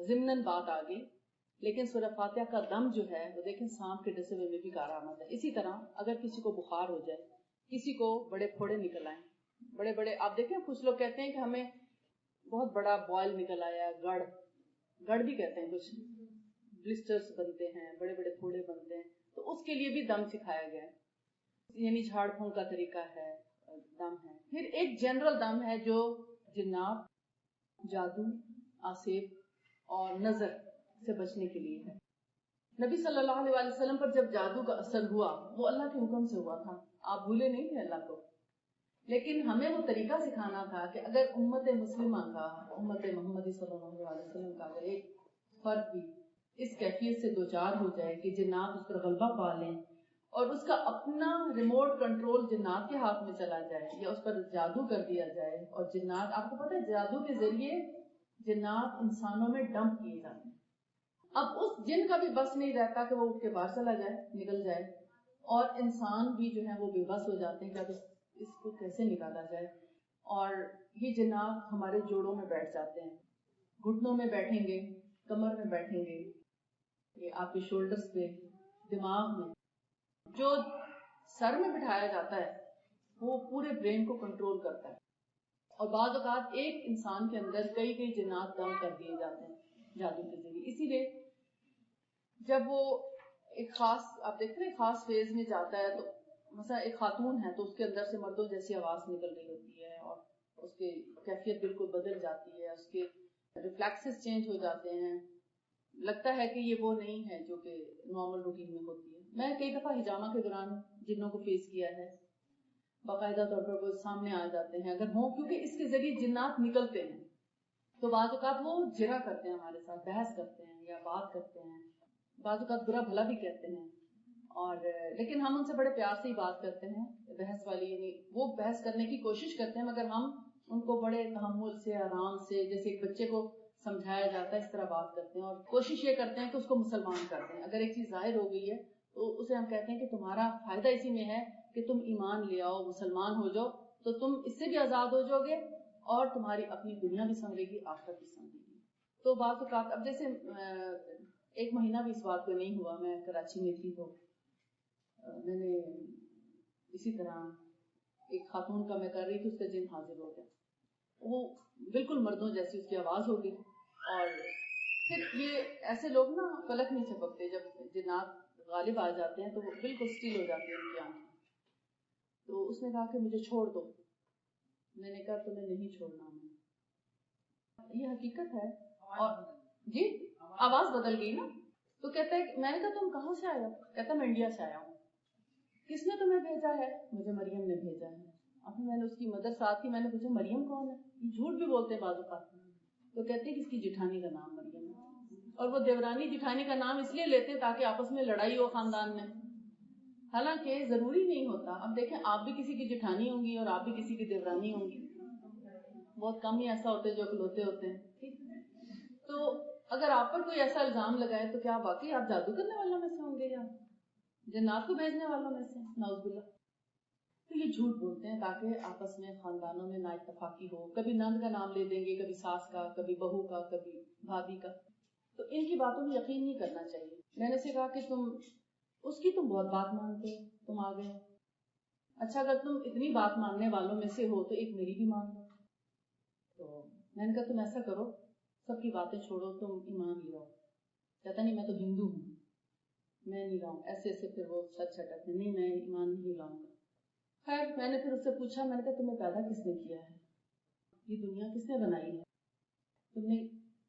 ضمناً بات آ گئی. لیکن سورہ فاتحہ کا دم جو ہے وہ دیکھیں سانپ کے ڈسے ہوئے میں بھی کارآمد ہے. اسی طرح اگر کسی کو بخار ہو جائے، کسی کو بڑے پھوڑے نکل آئیں، بڑے بڑے، آپ دیکھیں کچھ لوگ کہتے ہیں کہ ہمیں بہت بڑا بوائل نکل آیا، گڑ بھی کہتے ہیں، کچھ بلسٹرز بنتے ہیں، بڑے بڑے پھوڑے بنتے ہیں، تو اس کے لیے بھی دم سکھایا گیا ہے. یعنی جھاڑ پھونک کا طریقہ ہے، دم ہے. پھر ایک جنرل دم ہے جو جنات، جادو، آسیب اور نظر سے بچنے کے لیے ہے. نبی صلی اللہ علیہ وسلم پر جب جادو کا اثر ہوا وہ اللہ کے حکم سے ہوا تھا، آپ بھولے نہیں تھے اللہ کو. لیکن ہمیں وہ طریقہ سکھانا تھا کہ اگر امت مسلمہ کا، امت محمدی صلی اللہ علیہ وسلم کا اگر ایک فرد بھی اس کیفیت سے دوچار ہو جائے کہ جنات اس پر غلبہ پا لیں اور اس کا اپنا ریموٹ کنٹرول جنات کے ہاتھ میں چلا جائے یا اس پر جادو کر دیا جائے، اور جنات، آپ کو پتہ ہے جادو کے ذریعے جنات انسانوں میں ڈمپ کیے جاتے ہیں. اب اس جن کا بھی بس نہیں رہتا کہ وہ اٹھ کے باہر چلا جائے، نکل جائے، اور انسان بھی جو ہے وہ بے بس ہو جاتے ہیں کہ اب اس کو کیسے نکالا جائے. اور یہ جنات ہمارے جوڑوں میں بیٹھ جاتے ہیں، گھٹنوں میں بیٹھیں گے، کمر میں بیٹھیں گے، یہ آپ کے شولڈرز پہ، دماغ میں. جو سر میں بٹھایا جاتا ہے وہ پورے برین کو کنٹرول کرتا ہے، اور بعض اوقات ایک انسان کے اندر کئی جنات دم کر دیے جاتے ہیں جادو کے ذریعے. اسی لیے جب وہ ایک خاص، آپ دیکھتے ہیں خاص فیز میں جاتا ہے، تو مثلا ایک خاتون ہے تو اس کے اندر سے مردوں جیسی آواز نکل رہی ہوتی ہے، اور اس کی کیفیت بالکل بدل جاتی ہے، اس کے ریفلیکسز چینج ہو جاتے ہیں، لگتا ہے کہ یہ وہ نہیں ہے جو کہ نارمل روٹین میں ہوتی ہے. میں کئی دفعہ حجامہ کے دوران جنوں کو فیس کیا ہے، باقاعدہ طور پر وہ سامنے آ جاتے ہیں اگر ہوں، کیونکہ اس کے ذریعے جنات نکلتے ہیں. تو بعض اوقات وہ جرا کرتے ہیں ہمارے ساتھ، بحث کرتے ہیں یا بات کرتے ہیں، بعض اوقات برا بھلا بھی کہتے ہیں، اور لیکن ہم ان سے بڑے پیار سے ہی بات کرتے ہیں. بحث والی، یعنی وہ بحث کرنے کی کوشش کرتے ہیں مگر ہم ان کو بڑے تحمل سے، آرام سے، جیسے ایک بچے کو سمجھایا جاتا ہے اس طرح بات کرتے ہیں، اور کوشش یہ کرتے ہیں کہ اس کو مسلمان کر دیں. اگر ایک چیز ظاہر ہو گئی ہے تو اسے ہم کہتے ہیں کہ تمہارا فائدہ اسی میں ہے کہ تم ایمان لے آؤ، مسلمان ہو جاؤ، تو تم اس سے بھی آزاد ہو جاؤ گے اور تمہاری اپنی دنیا بھی سنورے گی، آخرت بھی سنورے گی. تو بعض اوقات اب جیسے 1 مہینہ بھی اس بات کو نہیں ہوا، میں کراچی میں تھی تو میں نے اسی طرح ایک خاتون کا میں کر رہی تھی، اس کا جن حاضر ہو گیا، وہ بالکل مردوں جیسی اس کی آواز ہو گئی. اور پھر یہ ایسے لوگ نا فلک نہیں چھپکتے، جب جنات غالب آ جاتے ہیں تو وہ بالکل سٹیل ہو جاتے ہیں ان کی آنکھیں. تو اس نے کہا کہ مجھے چھوڑ دو. میں نے کہا تمہیں نہیں چھوڑنا، میں یہ حقیقت ہے. اور جی آواز بدل گئی نا. تو کہتا ہے، میں نے کہا تم کہاں سے آئے ہو؟ کہتا میں انڈیا سے آیا ہوں. کس نے تمہیں بھیجا ہے؟ مجھے مریم نے بھیجا ہے. اب میں نے اس کی مدر ساتھ تھی, میں نے پوچھا مریم کون ہے, یہ جھوٹ بھی بولتے ہیں بعض اوقات, تو کہتے ہیں کہ اس کی جٹھانی کا نام مریم ہے, اور وہ دیورانی جٹھانی کا نام اس لیے لیتے ہیں تاکہ آپس میں لڑائی ہو خاندان میں, حالانکہ ضروری نہیں ہوتا. اب دیکھیں آپ بھی کسی کی جٹھانی ہوں گی اور آپ بھی کسی کی دیورانی ہوں گی, بہت کم ہی ایسا ہوتے جو اکلوتے ہوتے ہیں. تو اگر آپ پر کوئی ایسا الزام لگائے تو کیا واقعی آپ جادو کرنے والوں میں سے ہوں گے یا جنات کو بھیجنے والوں میں سے, نعوذ باللہ. تو یہ جھوٹ بولتے ہیں تاکہ آپس میں خاندانوں میں نا اتفاقی ہو, کبھی نند کا نام لے دیں گے, کبھی ساس کا, کبھی بہو کا, کبھی بھابھی کا. تو ان کی باتوں میں یقین نہیں کرنا چاہیے. میں نے سے کہا کہ تم اس کی تم بہت بات مانتے ہو, تم آ گئے, اچھا اگر تم اتنی بات ماننے والوں میں سے ہو تو ایک میری بھی مان لو. تو میں نے کہا تم ایسا کرو, سب کی باتیں چھوڑو, تم ایمان لے آؤ. کہتا نہیں میں تو ہندو ہوں, میں نہیں لاؤں. ایسے ایسے پھر وہ سچ چھٹکتے, نہیں میں ایمان نہیں لاؤں گا. خیر میں نے پھر اس سے پوچھا, میں نے کہا تمہیں پیدا کس نے کیا ہے, یہ دنیا کس نے بنائی ہے, تم نے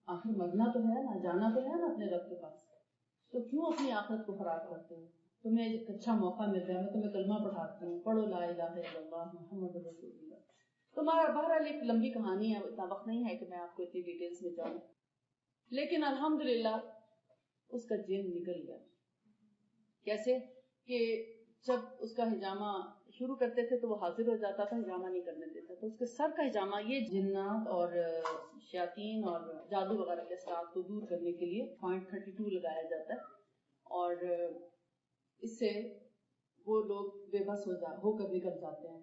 آخر مرنا تو ہے نا, جانا تو ہے نا اپنے رب کے پاس, تو کیوں اپنی آخرت کو خراب کرتے ہو. تمہیں ایک اچھا موقع مل رہا ہے, میں تمہیں کلمہ پڑھاتی ہوں, پڑھو لا الہ الا اللہ محمد رسول اللہ. تو بہرحال ایک لمبی کہانی ہے, اتنا وقت نہیں ہے کہ میں آپ کو اتنی ڈیٹیلز میں جاؤں, لیکن الحمدللہ اس کا جن نکل گیا. کیسے کہ جب اس کا ہجامہ شروع کرتے تھے تو وہ حاضر ہو جاتا تھا, ہجامہ نہیں کرنے دیتا, تو اس کے سر کا ہجامہ یہ جنات اور شیاطین اور جادو وغیرہ کے اثرات کو دور کرنے کے لیے 0.32 لگایا جاتا ہے, اور اس سے وہ لوگ بے بس ہو کر نکل جاتے ہیں.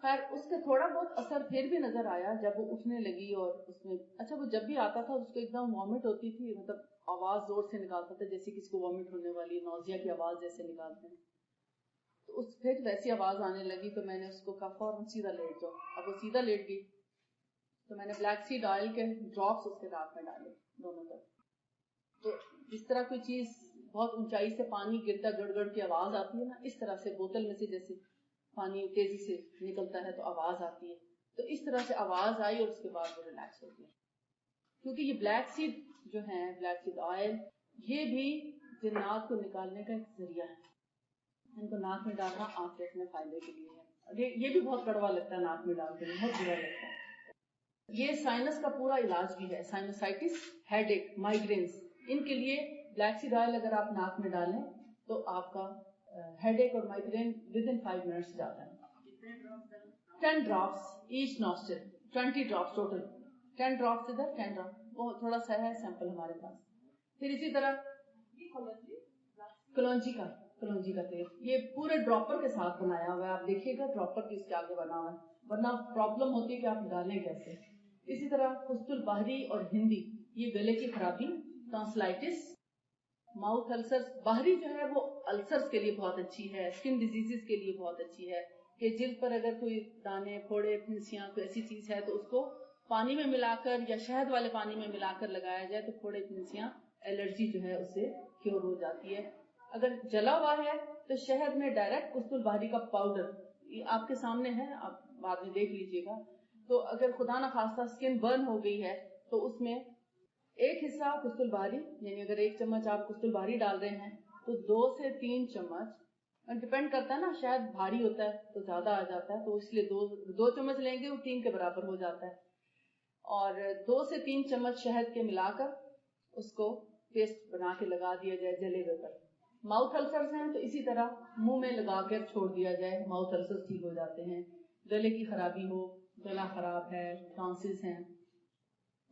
خیر اس کا تھوڑا بہت اثر پھر بھی نظر آیا جب وہ اٹھنے لگی, اور اس میں اچھا وہ جب بھی آتا تھا اس کو ایک دم وامٹ ہوتی تھی, مطلب آواز زور سے نکالتا تھا جیسے کسی کو وامٹ ہونے والی نوزیا کی آواز جیسے نکالتے ہیں. تو اس پھر ویسی آواز آنے لگی تو میں نے اس کو کہا فوراً سیدھا لیٹ جاؤ. اب وہ سیدھا لیٹ گئی تو میں نے بلیک سیڈ آئل کے ڈراپس اس کے ناک میں ڈالے دونوں طرف. تو جس طرح کوئی چیز بہت اونچائی سے پانی گرتا گڑ گڑ کی آواز آتی ہے نا, اس طرح سے بوتل میں سے جیسے پانی تیزی سے نکلتا ہے تو آواز آتی ہے, تو اس طرح سے آواز آئی اور اس کے بعد وہ ریلیکس ہو گیا. کیونکہ یہ بلیک سیڈ جو ہے, بلیک سیڈ آئل, یہ بھی جنات کو نکالنے کا ایک ذریعہ ہے. ان کو ناک میں ڈالنا آنکھ میں فائدے کے لیے ہے. یہ بھی بہت کڑوا لگتا ہے ناک میں ڈالتے ہیں, بہت برا لگتا ہے. یہ سائنس کا پورا علاج بھی ہے, سائنوسائٹس, ہیڈ ایک, مائگرینس, ان کے لیے بلیک سیڈ آئل اگر آپ ناک میں ڈالیں تو آپ کا ہیڈ ایک اور مائگرین ود ان 5 منٹس جاتا ہے. 10 drops each nostril, 20 drops total, 10 drops ادھر 10 drops, وہ تھوڑا سا ہے سیمپل ہمارے پاس. پھر اسی طرح کلونجی کا تیل, یہ پورے ڈراپر کے ساتھ بنایا ہوا ہے, آپ دیکھیے گا ڈراپر بھی اس کے آگے بنا ہوا ہے, ورنہ پرابلم ہوتی ہے کہ آپ ڈالیں کیسے. اسی طرح خست البحری اور ہندی, یہ گلے کی خرابی, ٹانسلائٹس, ماؤتھ السرز. باہری جو ہے وہ السرز کے لیے بہت اچھی ہے, اسکن ڈیزیزز کے لیے بہت اچھی ہے, کہ جلد پر اگر کوئی دانے پھوڑے پھنسیاں کوئی ایسی چیز ہے تو اس کو پانی میں ملا کر یا شہد والے پانی میں ملا کر لگایا جائے تو پھوڑے پھنسیاں, الرجی جو ہے اس سے کیور ہو جاتی ہے. اگر جلا ہوا ہے تو شہد میں ڈائریکٹ خست البحری کا پاؤڈر آپ کے سامنے ہے, آپ بعد میں دیکھ لیجئے گا. تو اگر خدا نہ خواستہ اسکن برن ہو گئی ہے تو اس میں ایک حصہ خست البحری, یعنی اگر 1 چمچ آپ خست البحری ڈال رہے ہیں تو 2 سے 3 چمچ, ڈپینڈ کرتا ہے نا, شاید بھاری ہوتا ہے تو زیادہ آ جاتا ہے, تو اس لیے 2 چمچ لیں گے وہ 3 کے برابر ہو جاتا ہے, اور 2 سے 3 چمچ شہد کے ملا کر اس کو پیسٹ بنا کے لگا دیا جائے جلے ہوئے پر. ماؤتھ السرز ہیں تو اسی طرح منہ میں لگا کر چھوڑ دیا جائے, ماؤتھ السرز ٹھیک ہو جاتے ہیں. گلے کی خرابی ہو, گلا خراب ہے, ٹانسلز ہیں,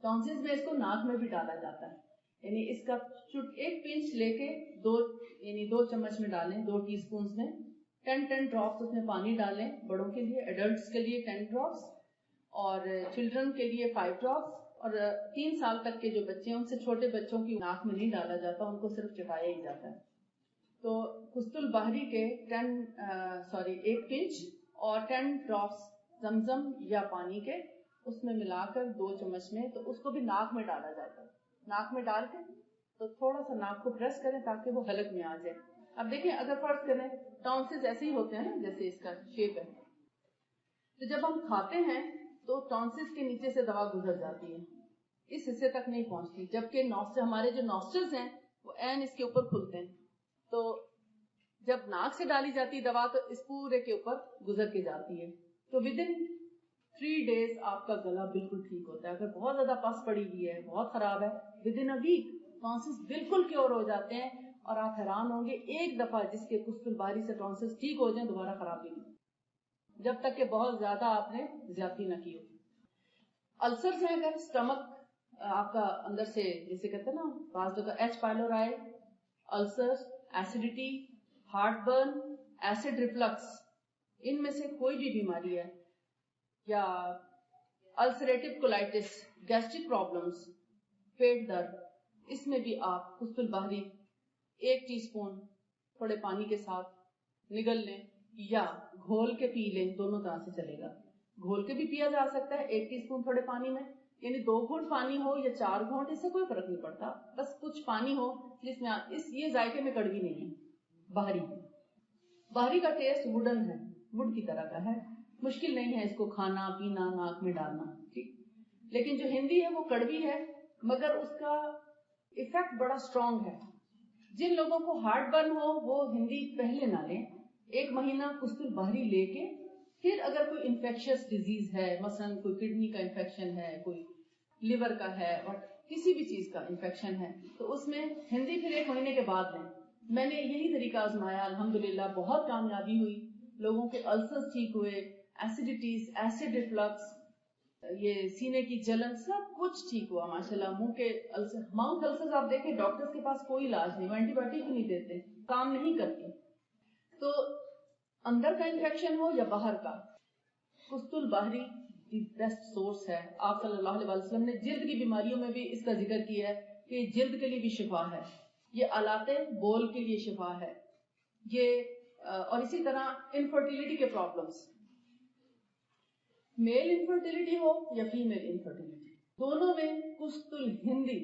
ٹانسلز میں اس کو ناک میں بھی ڈالا جاتا ہے, یعنی اس کا 1 پنچ لے کے 2 چمچ میں ڈالیں, 2 ٹی اسپونز میں 10 ڈراپس اس میں پانی ڈالیں. بڑوں کے لیے, ایڈلٹس کے لیے 10 ڈراپس, اور چلڈرن کے لیے 5 ڈراپس, اور 3 سال تک کے جو بچے ہیں ان سے چھوٹے بچوں کی ناک میں نہیں ڈالا جاتا, ان کو صرف چٹایا ہی جاتا ہے. تو خست البحری کے 1 پنچ اور 10 ڈراپس زمزم یا پانی کے اس میں ملا کر 2 چمچ میں, تو اس کو بھی ناک میں ڈالا جاتا ہے. ناک میں ڈال کے تو تھوڑا سا ناک کو پریس کریں تاکہ وہ حلق میں آ جائے. اب دیکھیں اگر فرض کریں ٹانسلز ایسے ہی ہوتے ہیں نا جیسے اس کا شیپ ہے, تو جب ہم کھاتے ہیں تو ٹانسلز کے نیچے سے دوا گزر جاتی ہے, اس حصے تک نہیں پہنچتی, جبکہ ہمارے جو نوسٹرلز ہیں وہ عین اس کے اوپر کھلتے ہیں. تو جب ناک سے ڈالی جاتی دوا تو اس پورے کے اوپر گزر کے جاتی ہے. تو ود ان 3 days آپ کا گلا بالکل ٹھیک ہوتا ہے. اگر بہت زیادہ پس پڑی ہوئی ہے, بہت خراب ہے, within a week tonsils بالکل کیور ہو جاتے ہیں, اور آپ حیران ہوں گے ایک دفعہ جس کے قسط الباری سے ٹونسلز ٹھیک ہو جائیں دوبارہ خراب بھی نہیں, جب تک کہ بہت زیادہ آپ نے زیادتی نہ کی ہو. السرز ہیں اگر اسٹمک آپ کا اندر سے جیسے کہتے ہیں نا بعض جگہ H pylori, ulcers, acidity, heart burn, acid reflux, ان میں سے کوئی بھی بیماری ہے, یا السریٹو کولائٹس, گیسٹرک پرابلمز, پیٹ درد, اس میں بھی آپ قسط البحری 1 ٹی اسپون تھوڑے پانی کے ساتھ نگل لیں یا گھول کے پی لیں, دونوں طرح سے چلے گا. گھول کے بھی پیا جا سکتا ہے 1 ٹی اسپون تھوڑے پانی میں, یعنی 2 گھونٹ پانی ہو یا 4 گھونٹ, اس سے کوئی فرق نہیں پڑتا, بس کچھ پانی ہو جس میں یہ ذائقے میں کڑوی نہیں ہے. بحری کا ٹیسٹ ووڈن ہے, ووڈ کی طرح کا ہے, مشکل نہیں ہے اس کو کھانا پینا ناک میں ڈالنا, ٹھیک. لیکن جو ہندی ہے وہ کڑوی ہے, مگر اس کا ایفیکٹ بڑا اسٹرانگ ہے. جن لوگوں کو ہارٹ برن ہو وہ ہندی پہلے نہ لیں, 1 مہینہ قسط البحری لے کے پھر اگر کوئی انفیکشس ڈیزیز ہے, مثلا کوئی کڈنی کا انفیکشن ہے, کوئی لیور کا ہے, اور کسی بھی چیز کا انفیکشن ہے, تو اس میں ہندی پھر 1 مہینے کے بعد لیں. میں نے یہی طریقہ آزمایا, الحمدللہ بہت کامیابی ہوئی, لوگوں کے السرز ٹھیک ہوئے, ایسیڈیٹیز, ایسڈ ریفلکس, یہ سینے کی جلن, سب کچھ ٹھیک ہوا ماشاءاللہ. منہ کے ماؤتھ السرز آپ دیکھیں ڈاکٹرز کے پاس کوئی علاج نہیں, وہ اینٹی بایوٹک بھی نہیں دیتے, کام نہیں کرتی. تو اندر کا انفیکشن ہو یا باہر کا, قسط البحری دی بیسٹ سورس ہے. آپ صلی اللہ علیہ وسلم نے جلد کی بیماریوں میں بھی اس کا ذکر کیا ہے کہ جلد کے لیے بھی شفا ہے, یہ آلات بول کے لیے شفا ہے, یہ اور اسی طرح انفرٹیلٹی کے پرابلمز, میل انفرٹیلٹی ہو یا فیمیل انفرٹیلٹی, دونوں میں قسط الہندی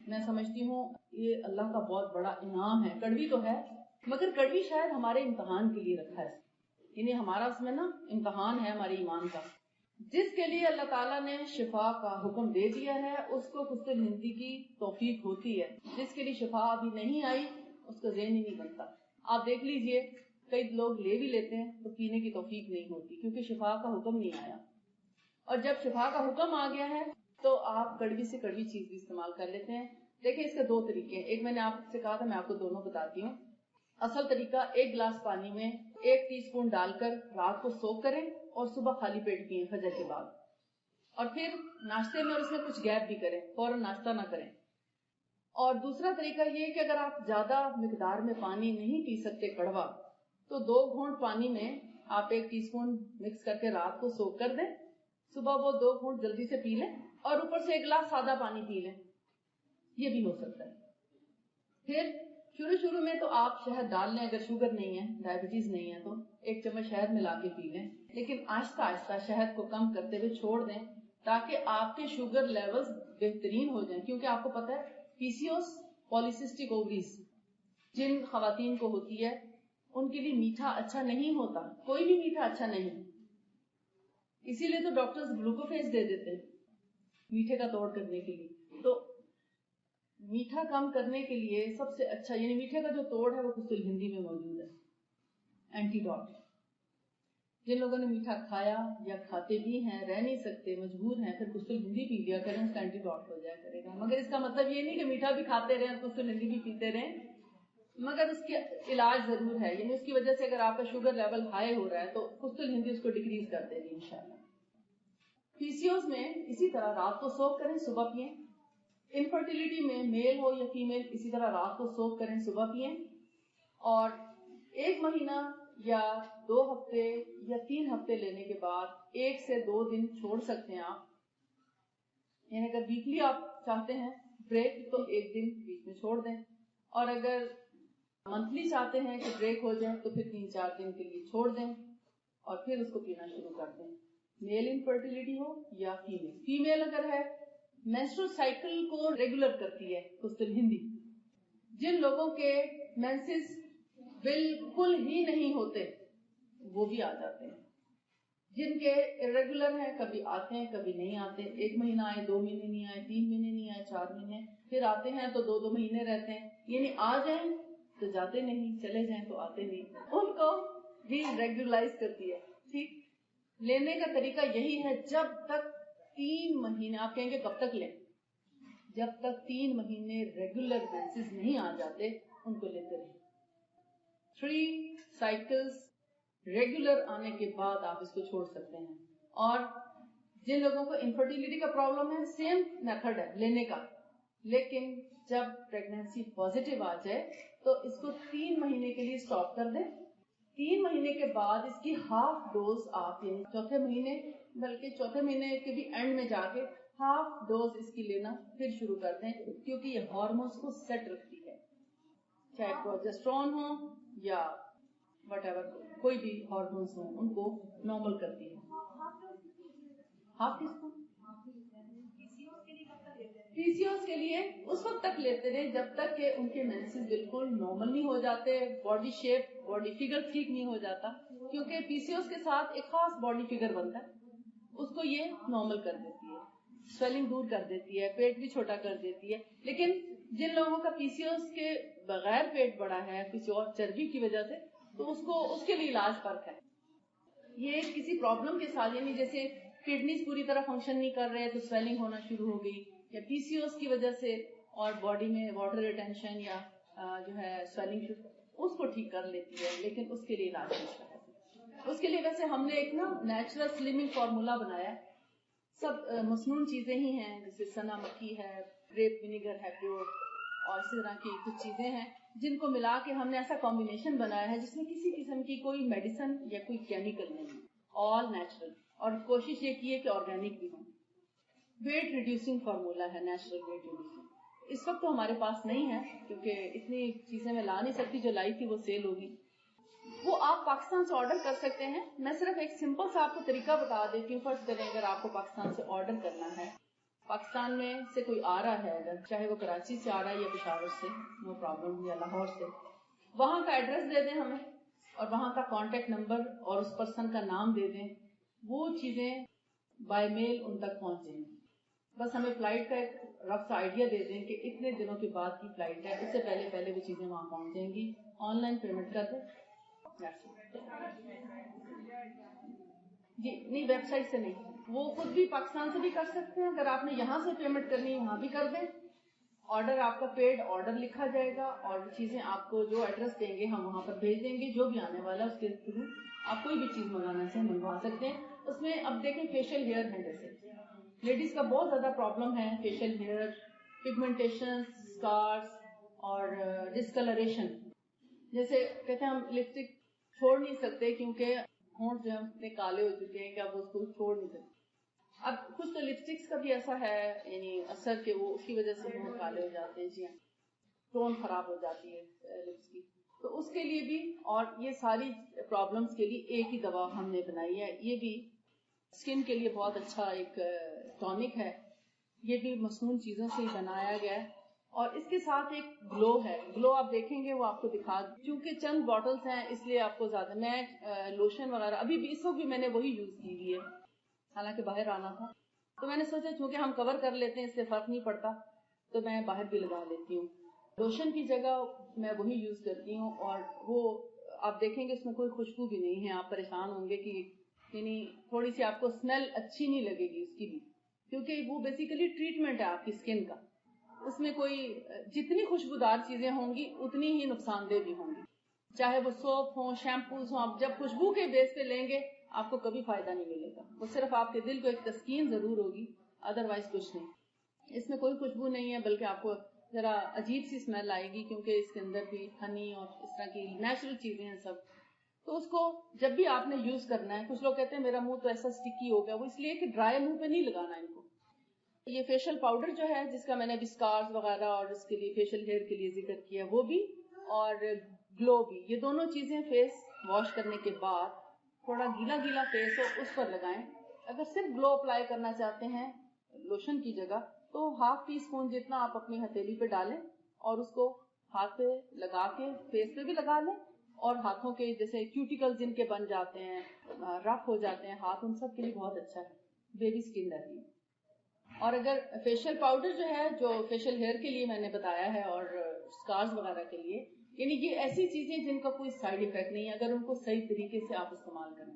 میں سمجھتی ہوں یہ اللہ کا بہت بڑا انعام ہے. کڑوی تو ہے مگر کڑوی شاید ہمارے امتحان کے لیے رکھا ہے, یعنی ہمارا اس میں نا امتحان ہے ہمارے ایمان کا. جس کے لیے اللہ تعالیٰ نے شفا کا حکم دے دیا ہے اس کو قسط الہندی کی توفیق ہوتی ہے. جس کے لیے شفا ابھی نہیں آئی اس کا ذہن ہی نہیں بنتا. آپ دیکھ لیجئے کئی لوگ لے بھی لیتے ہیں تو پینے کی توفیق نہیں ہوتی کیونکہ شفا کا حکم نہیں آیا, اور جب شفا کا حکم آ گیا ہے تو آپ کڑوی سے کڑوی چیز بھی استعمال کر لیتے ہیں. دیکھیں اس کے 2 طریقے ہیں, ایک میں نے آپ سے کہا تھا, میں آپ کو دونوں بتاتی ہوں. اصل طریقہ 1 گلاس پانی میں 1 ٹی اسپون ڈال کر رات کو سوک کریں اور صبح خالی پیٹ پئیں فجر کے بعد, اور پھر ناشتے میں اور اس میں کچھ گیپ بھی کریں, فوراً ناشتہ نہ کریں. اور دوسرا طریقہ یہ کہ اگر آپ زیادہ مقدار میں پانی نہیں پی سکتے کڑوا, تو 2 گھونٹ پانی میں آپ 1 ٹی اسپون مکس کر کے رات کو سوک کر دیں, صبح وہ 2 گھونٹ جلدی سے پی لیں, اور اوپر سے 1 گلاس سادہ پانی پی لیں. یہ بھی ہو سکتا ہے. پھر شروع میں تو آپ شہد ڈال لیں, اگر شوگر نہیں ہے, ڈائبٹیز نہیں ہے, تو 1 چمچ شہد ملا کے پی لیں, لیکن آہستہ آہستہ شہد کو کم کرتے ہوئے چھوڑ دیں تاکہ آپ کے شوگر لیولز بہترین ہو جائیں. کیونکہ آپ کو پتہ ہے پی سی اوز, پالیسسٹک اووریز, جن خواتین کو ہوتی ہے ان کے لیے میٹھا اچھا نہیں ہوتا, کوئی بھی میٹھا اچھا نہیں, اسی لیے تو ڈاکٹرز گلوکوفیز دے دیتے ہیں میٹھے کا توڑ کرنے کے لیے. تو میٹھا کم کرنے کے لیے سب سے اچھا, یعنی میٹھے کا جو توڑ ہے وہ قسط الہندی میں موجود ہے, اینٹی ڈاٹ. جن لوگوں نے میٹھا کھایا یا کھاتے بھی ہیں, رہ نہیں سکتے, مجبور ہیں, پھر قسط الہندی پی لیا کریں, اس کا اینٹی ڈاٹ ہو جایا کرے گا. مگر اس کا مطلب یہ نہیں کہ میٹھا بھی کھاتے رہیں, قسط الہندی بھی پیتے رہیں, مگر اس کے علاج ضرور ہے. یعنی اس کی وجہ سے اگر آپ کا شوگر لیول ہائی ہو رہا ہے تو قسط الہندی اس کو ڈکریز کر دے گی انشاءاللہ. پی سی اوز میں اسی طرح رات کو سوک کریں, صبح پئیں. انفرٹیلٹی میں میل ہو یا فیمیل اسی طرح رات کو سوک کریں, صبح پئیں. اور 1 مہینہ یا 2 ہفتے یا 3 ہفتے لینے کے بعد 1 سے 2 دن چھوڑ سکتے ہیں آپ. یعنی اگر ویکلی آپ چاہتے ہیں بریک تو 1 دن بیچ میں چھوڑ دیں, اور اگر منتھلی چاہتے ہیں کہ بریک ہو جائے تو پھر 3-4 دن کے لیے چھوڑ دیں اور پھر اس کو پینا شروع کر دیں. میل انفرٹیلٹی ہو یا فیمیل. فیمیل اگر ہے مینسٹرل سائیکل کو ریگولر کرتی ہے قسط الہندی. جن لوگوں کے مینسز بالکل ہی نہیں ہوتے وہ بھی آ جاتے ہیں. جن کے irregular ہیں, کبھی آتے ہیں کبھی نہیں آتے, 1 مہینہ آئے, 2 مہینے نہیں آئے, 3 مہینے نہیں آئے, 4 مہینے, پھر آتے ہیں تو 2 مہینے رہتے ہیں. یعنی آ جائیں تو جاتے نہیں, چلے جائیں تو آتے نہیں, ان کو بھی ریگولائز کرتی ہے. ٹھیک, لینے کا طریقہ یہی ہے، جب تک 3 مہینے، آپ کہیں گے کب تک لیں، جب تک 3 مہینے ریگولر مینسز نہیں آ جاتے ان کو لیتے رہیں. 3 سائیکلز ریگولر آنے کے بعد آپ اس کو چھوڑ سکتے ہیں. اور جن لوگوں کو انفرٹیلٹی کا پرابلم ہے، سیم میتھڈ ہے لینے کا، لیکن جب پریگنینسی پازیٹیو آ جائے تو اس کو 3 مہینے کے لیے سٹاپ کر دیں. 3 مہینے کے بعد اس کی ہاف ڈوز آپ، یعنی چوتھے مہینے، بلکہ چوتھے مہینے کے بھی اینڈ میں جا کے ہاف ڈوز اس کی لینا پھر شروع کر دیں، کیونکہ یہ ہارمونز کو سیٹ رکھتی ہے، چاہے پروجسٹرون ہو یا وٹ ایور، کوئی بھی ہارمونز ہوں ان کو نارمل کرتی ہے. ہاف ٹی اسپون پی سی اوز کے لیے اس وقت تک لیتے رہے جب تک کہ ان کے مینسز بالکل نارمل نہیں ہو جاتے، باڈی شیپ، باڈی فگر ٹھیک نہیں ہو جاتا، کیونکہ پی سی اوز کے ساتھ ایک خاص باڈی فگر بنتا ہے، اس کو یہ نارمل کر دیتی ہے، سویلنگ دور کر دیتی ہے، پیٹ بھی چھوٹا کر دیتی ہے. لیکن جن لوگوں کا پی سی اوز کے بغیر پیٹ بڑا ہے کسی اور چربی کی وجہ سے، تو اس کے لیے علاج فرق ہے. یہ کسی پرابلم کے ساتھ، یعنی جیسے کڈنیز پوری طرح فنکشن نہیں کر رہے تو سویلنگ ہونا شروع ہو گئی، یا پی سی اوز کی وجہ سے اور باڈی میں واٹر ریٹینشن یا جو ہے سویلنگ، اس کو ٹھیک کر لیتی ہے، لیکن اس کے لیے علاج نہیں کرتا. اس کے لیے ویسے ہم نے ایک نیچرل سلمنگ فارمولا بنایا ہے، سب مصنوعی چیزیں ہی ہیں، جیسے سنا مکھی ہے، گریپ ونیگر ہے پیور، اور اسی طرح کی کچھ چیزیں ہیں جن کو ملا کے ہم نے ایسا کمبینیشن بنایا ہے جس میں کسی قسم کی کوئی میڈیسن یا کوئی کیمیکل نہیں، آل نیچرل، اور کوشش یہ کی ہے کہ آرگینک بھی ہوں. ویٹ ریڈیوسنگ فارمولا ہے، نیچرل ویٹ ریڈیوسنگ. اس وقت تو ہمارے پاس نہیں ہے کیونکہ اتنی چیزیں میں لا نہیں سکتی، جو لائی تھی وہ سیل ہوگی. وہ آپ پاکستان سے آرڈر کر سکتے ہیں. میں صرف ایک سمپل سا آپ کو طریقہ بتا دیتی ہوں. فرض کریں اگر آپ کو پاکستان سے آرڈر کرنا ہے، پاکستان میں سے کوئی آ رہا ہے، اگر چاہے وہ کراچی سے آ رہا ہے یا پشاور سے، نو پرابلم، یا لاہور سے، وہاں کا ایڈریس دے دیں ہمیں اور وہاں کا کانٹیکٹ نمبر اور اس پرسن کا نام دے دیں، وہ چیزیں بائی میل ان تک پہنچ جائیں گی. بس ہمیں فلائٹ کا ایک رف آئیڈیا دے دیں کہ اتنے دنوں کے بعد کی فلائٹ ہے، اس سے پہلے وہ چیزیں وہاں پہنچ جائیں گی. آن لائن پیمنٹ کر دیں. جی نہیں، ویب سائٹ سے نہیں، وہ خود بھی پاکستان سے بھی کر سکتے ہیں. اگر آپ نے یہاں سے پیمنٹ کرنی ہے یہاں بھی کر دیں. آرڈر آپ کا پیڈ آرڈر لکھا جائے گا اور چیزیں آپ کو جو ایڈریس دیں گے ہم وہاں پر بھیج دیں گے. جو بھی آنے والا ہے اس کے تھرو آپ کوئی بھی چیز منگانا سے منگوا سکتے ہیں. اس میں اب دیکھیں فیشیل ہیئر ہے، جیسے لیڈیز کا بہت زیادہ پرابلم ہے، فیشیل ہیئر، پگمنٹیشن، اسکارس اور ڈسکلریشن. جیسے کہتے ہیں ہم لپسٹک چھوڑ نہیں سکتے کیونکہ ہونٹ جو ہے اتنے کالے ہو چکے ہیں کہ اب اس کو چھوڑ نہیں سکتے. اب کچھ تو لپسٹکس کا بھی ایسا ہے، یعنی اثر کہ وہ اس کی وجہ سے ہونٹ کالے ہو جاتے ہیں. جی ہاں، ٹون خراب ہو جاتی ہے لپس کی. تو اس کے لیے بھی، اور یہ ساری پرابلمس کے لیے ایک ہی دوا ہم نے بنائی ہے. یہ بھی اسکن کے لیے بہت اچھا ایک ٹونک ہے. یہ بھی مصنوعی چیزوں سے ہی بنایا گیا ہے. اور اس کے ساتھ ایک گلو ہے. گلو آپ دیکھیں گے وہ آپ کو دکھا، چونکہ چند باٹلز ہیں اس لیے آپ کو زیادہ، میں لوشن وغیرہ ابھی بھی اس وقت بھی میں نے وہی یوز کی ہوئی ہے، حالانکہ باہر آنا تھا تو میں نے سوچا چونکہ ہم کور کر لیتے ہیں اس سے فرق نہیں پڑتا تو میں باہر بھی لگا لیتی ہوں. لوشن کی جگہ میں وہی یوز کرتی ہوں. اور وہ آپ دیکھیں گے اس میں کوئی خوشبو بھی نہیں ہے. آپ پریشان ہوں گے کہ یعنی تھوڑی سی آپ کو اسمیل اچھی نہیں لگے گی اس کی بھی، کیونکہ وہ بیسیکلی ٹریٹمنٹ ہے آپ کی اسکن کا. اس میں کوئی جتنی خوشبودار چیزیں ہوں گی اتنی ہی نقصان دہ بھی ہوں گی. چاہے وہ سوپ ہوں، شیمپوز ہوں، آپ جب خوشبو کے بیس پہ لیں گے آپ کو کبھی فائدہ نہیں ملے گا. وہ صرف آپ کے دل کو ایک تسکین ضرور ہوگی، ادروائز کچھ نہیں. اس میں کوئی خوشبو نہیں ہے، بلکہ آپ کو ذرا عجیب سی اسمیل آئے گی کیونکہ اس کے اندر بھی ہنی اور اس طرح کی نیچرل چیزیں ہیں سب. تو اس کو جب بھی آپ نے یوز کرنا ہے، کچھ لوگ کہتے ہیں میرا منہ تو ایسا اسٹکی ہو گیا، وہ اس لیے کہ ڈرائی منہ پہ نہیں لگانا ان کو. یہ فیشل پاؤڈر جو ہے جس کا میں نے ابھی اسکارز وغیرہ اور اس کے لیے فیشل ہیئر کے لیے ذکر کیا، وہ بھی، اور گلو بھی، یہ دونوں چیزیں فیس واش کرنے کے بعد تھوڑا گیلا گیلا فیس ہو اس پر لگائیں. اگر صرف گلو اپلائی کرنا چاہتے ہیں لوشن کی جگہ تو ½ ٹی اسپون جتنا آپ اپنی ہتھیلی پہ ڈالیں اور اس کو ہاتھ پہ لگا کے فیس پہ بھی لگا لیں. اور ہاتھوں کے جیسے کیوٹیکل جن کے بن جاتے ہیں، رف ہو جاتے ہیں ہاتھ، ان سب کے لیے بہت اچھا ہے، بیبی اسکن رہتی ہے. اور اگر فیشل پاؤڈر جو ہے جو فیشل ہیئر کے لیے میں نے بتایا ہے اور اسکارز وغیرہ کے لیے، یعنی یہ ایسی چیزیں جن کا کوئی سائیڈ افیکٹ نہیں ہے اگر ان کو صحیح طریقے سے آپ استعمال کریں.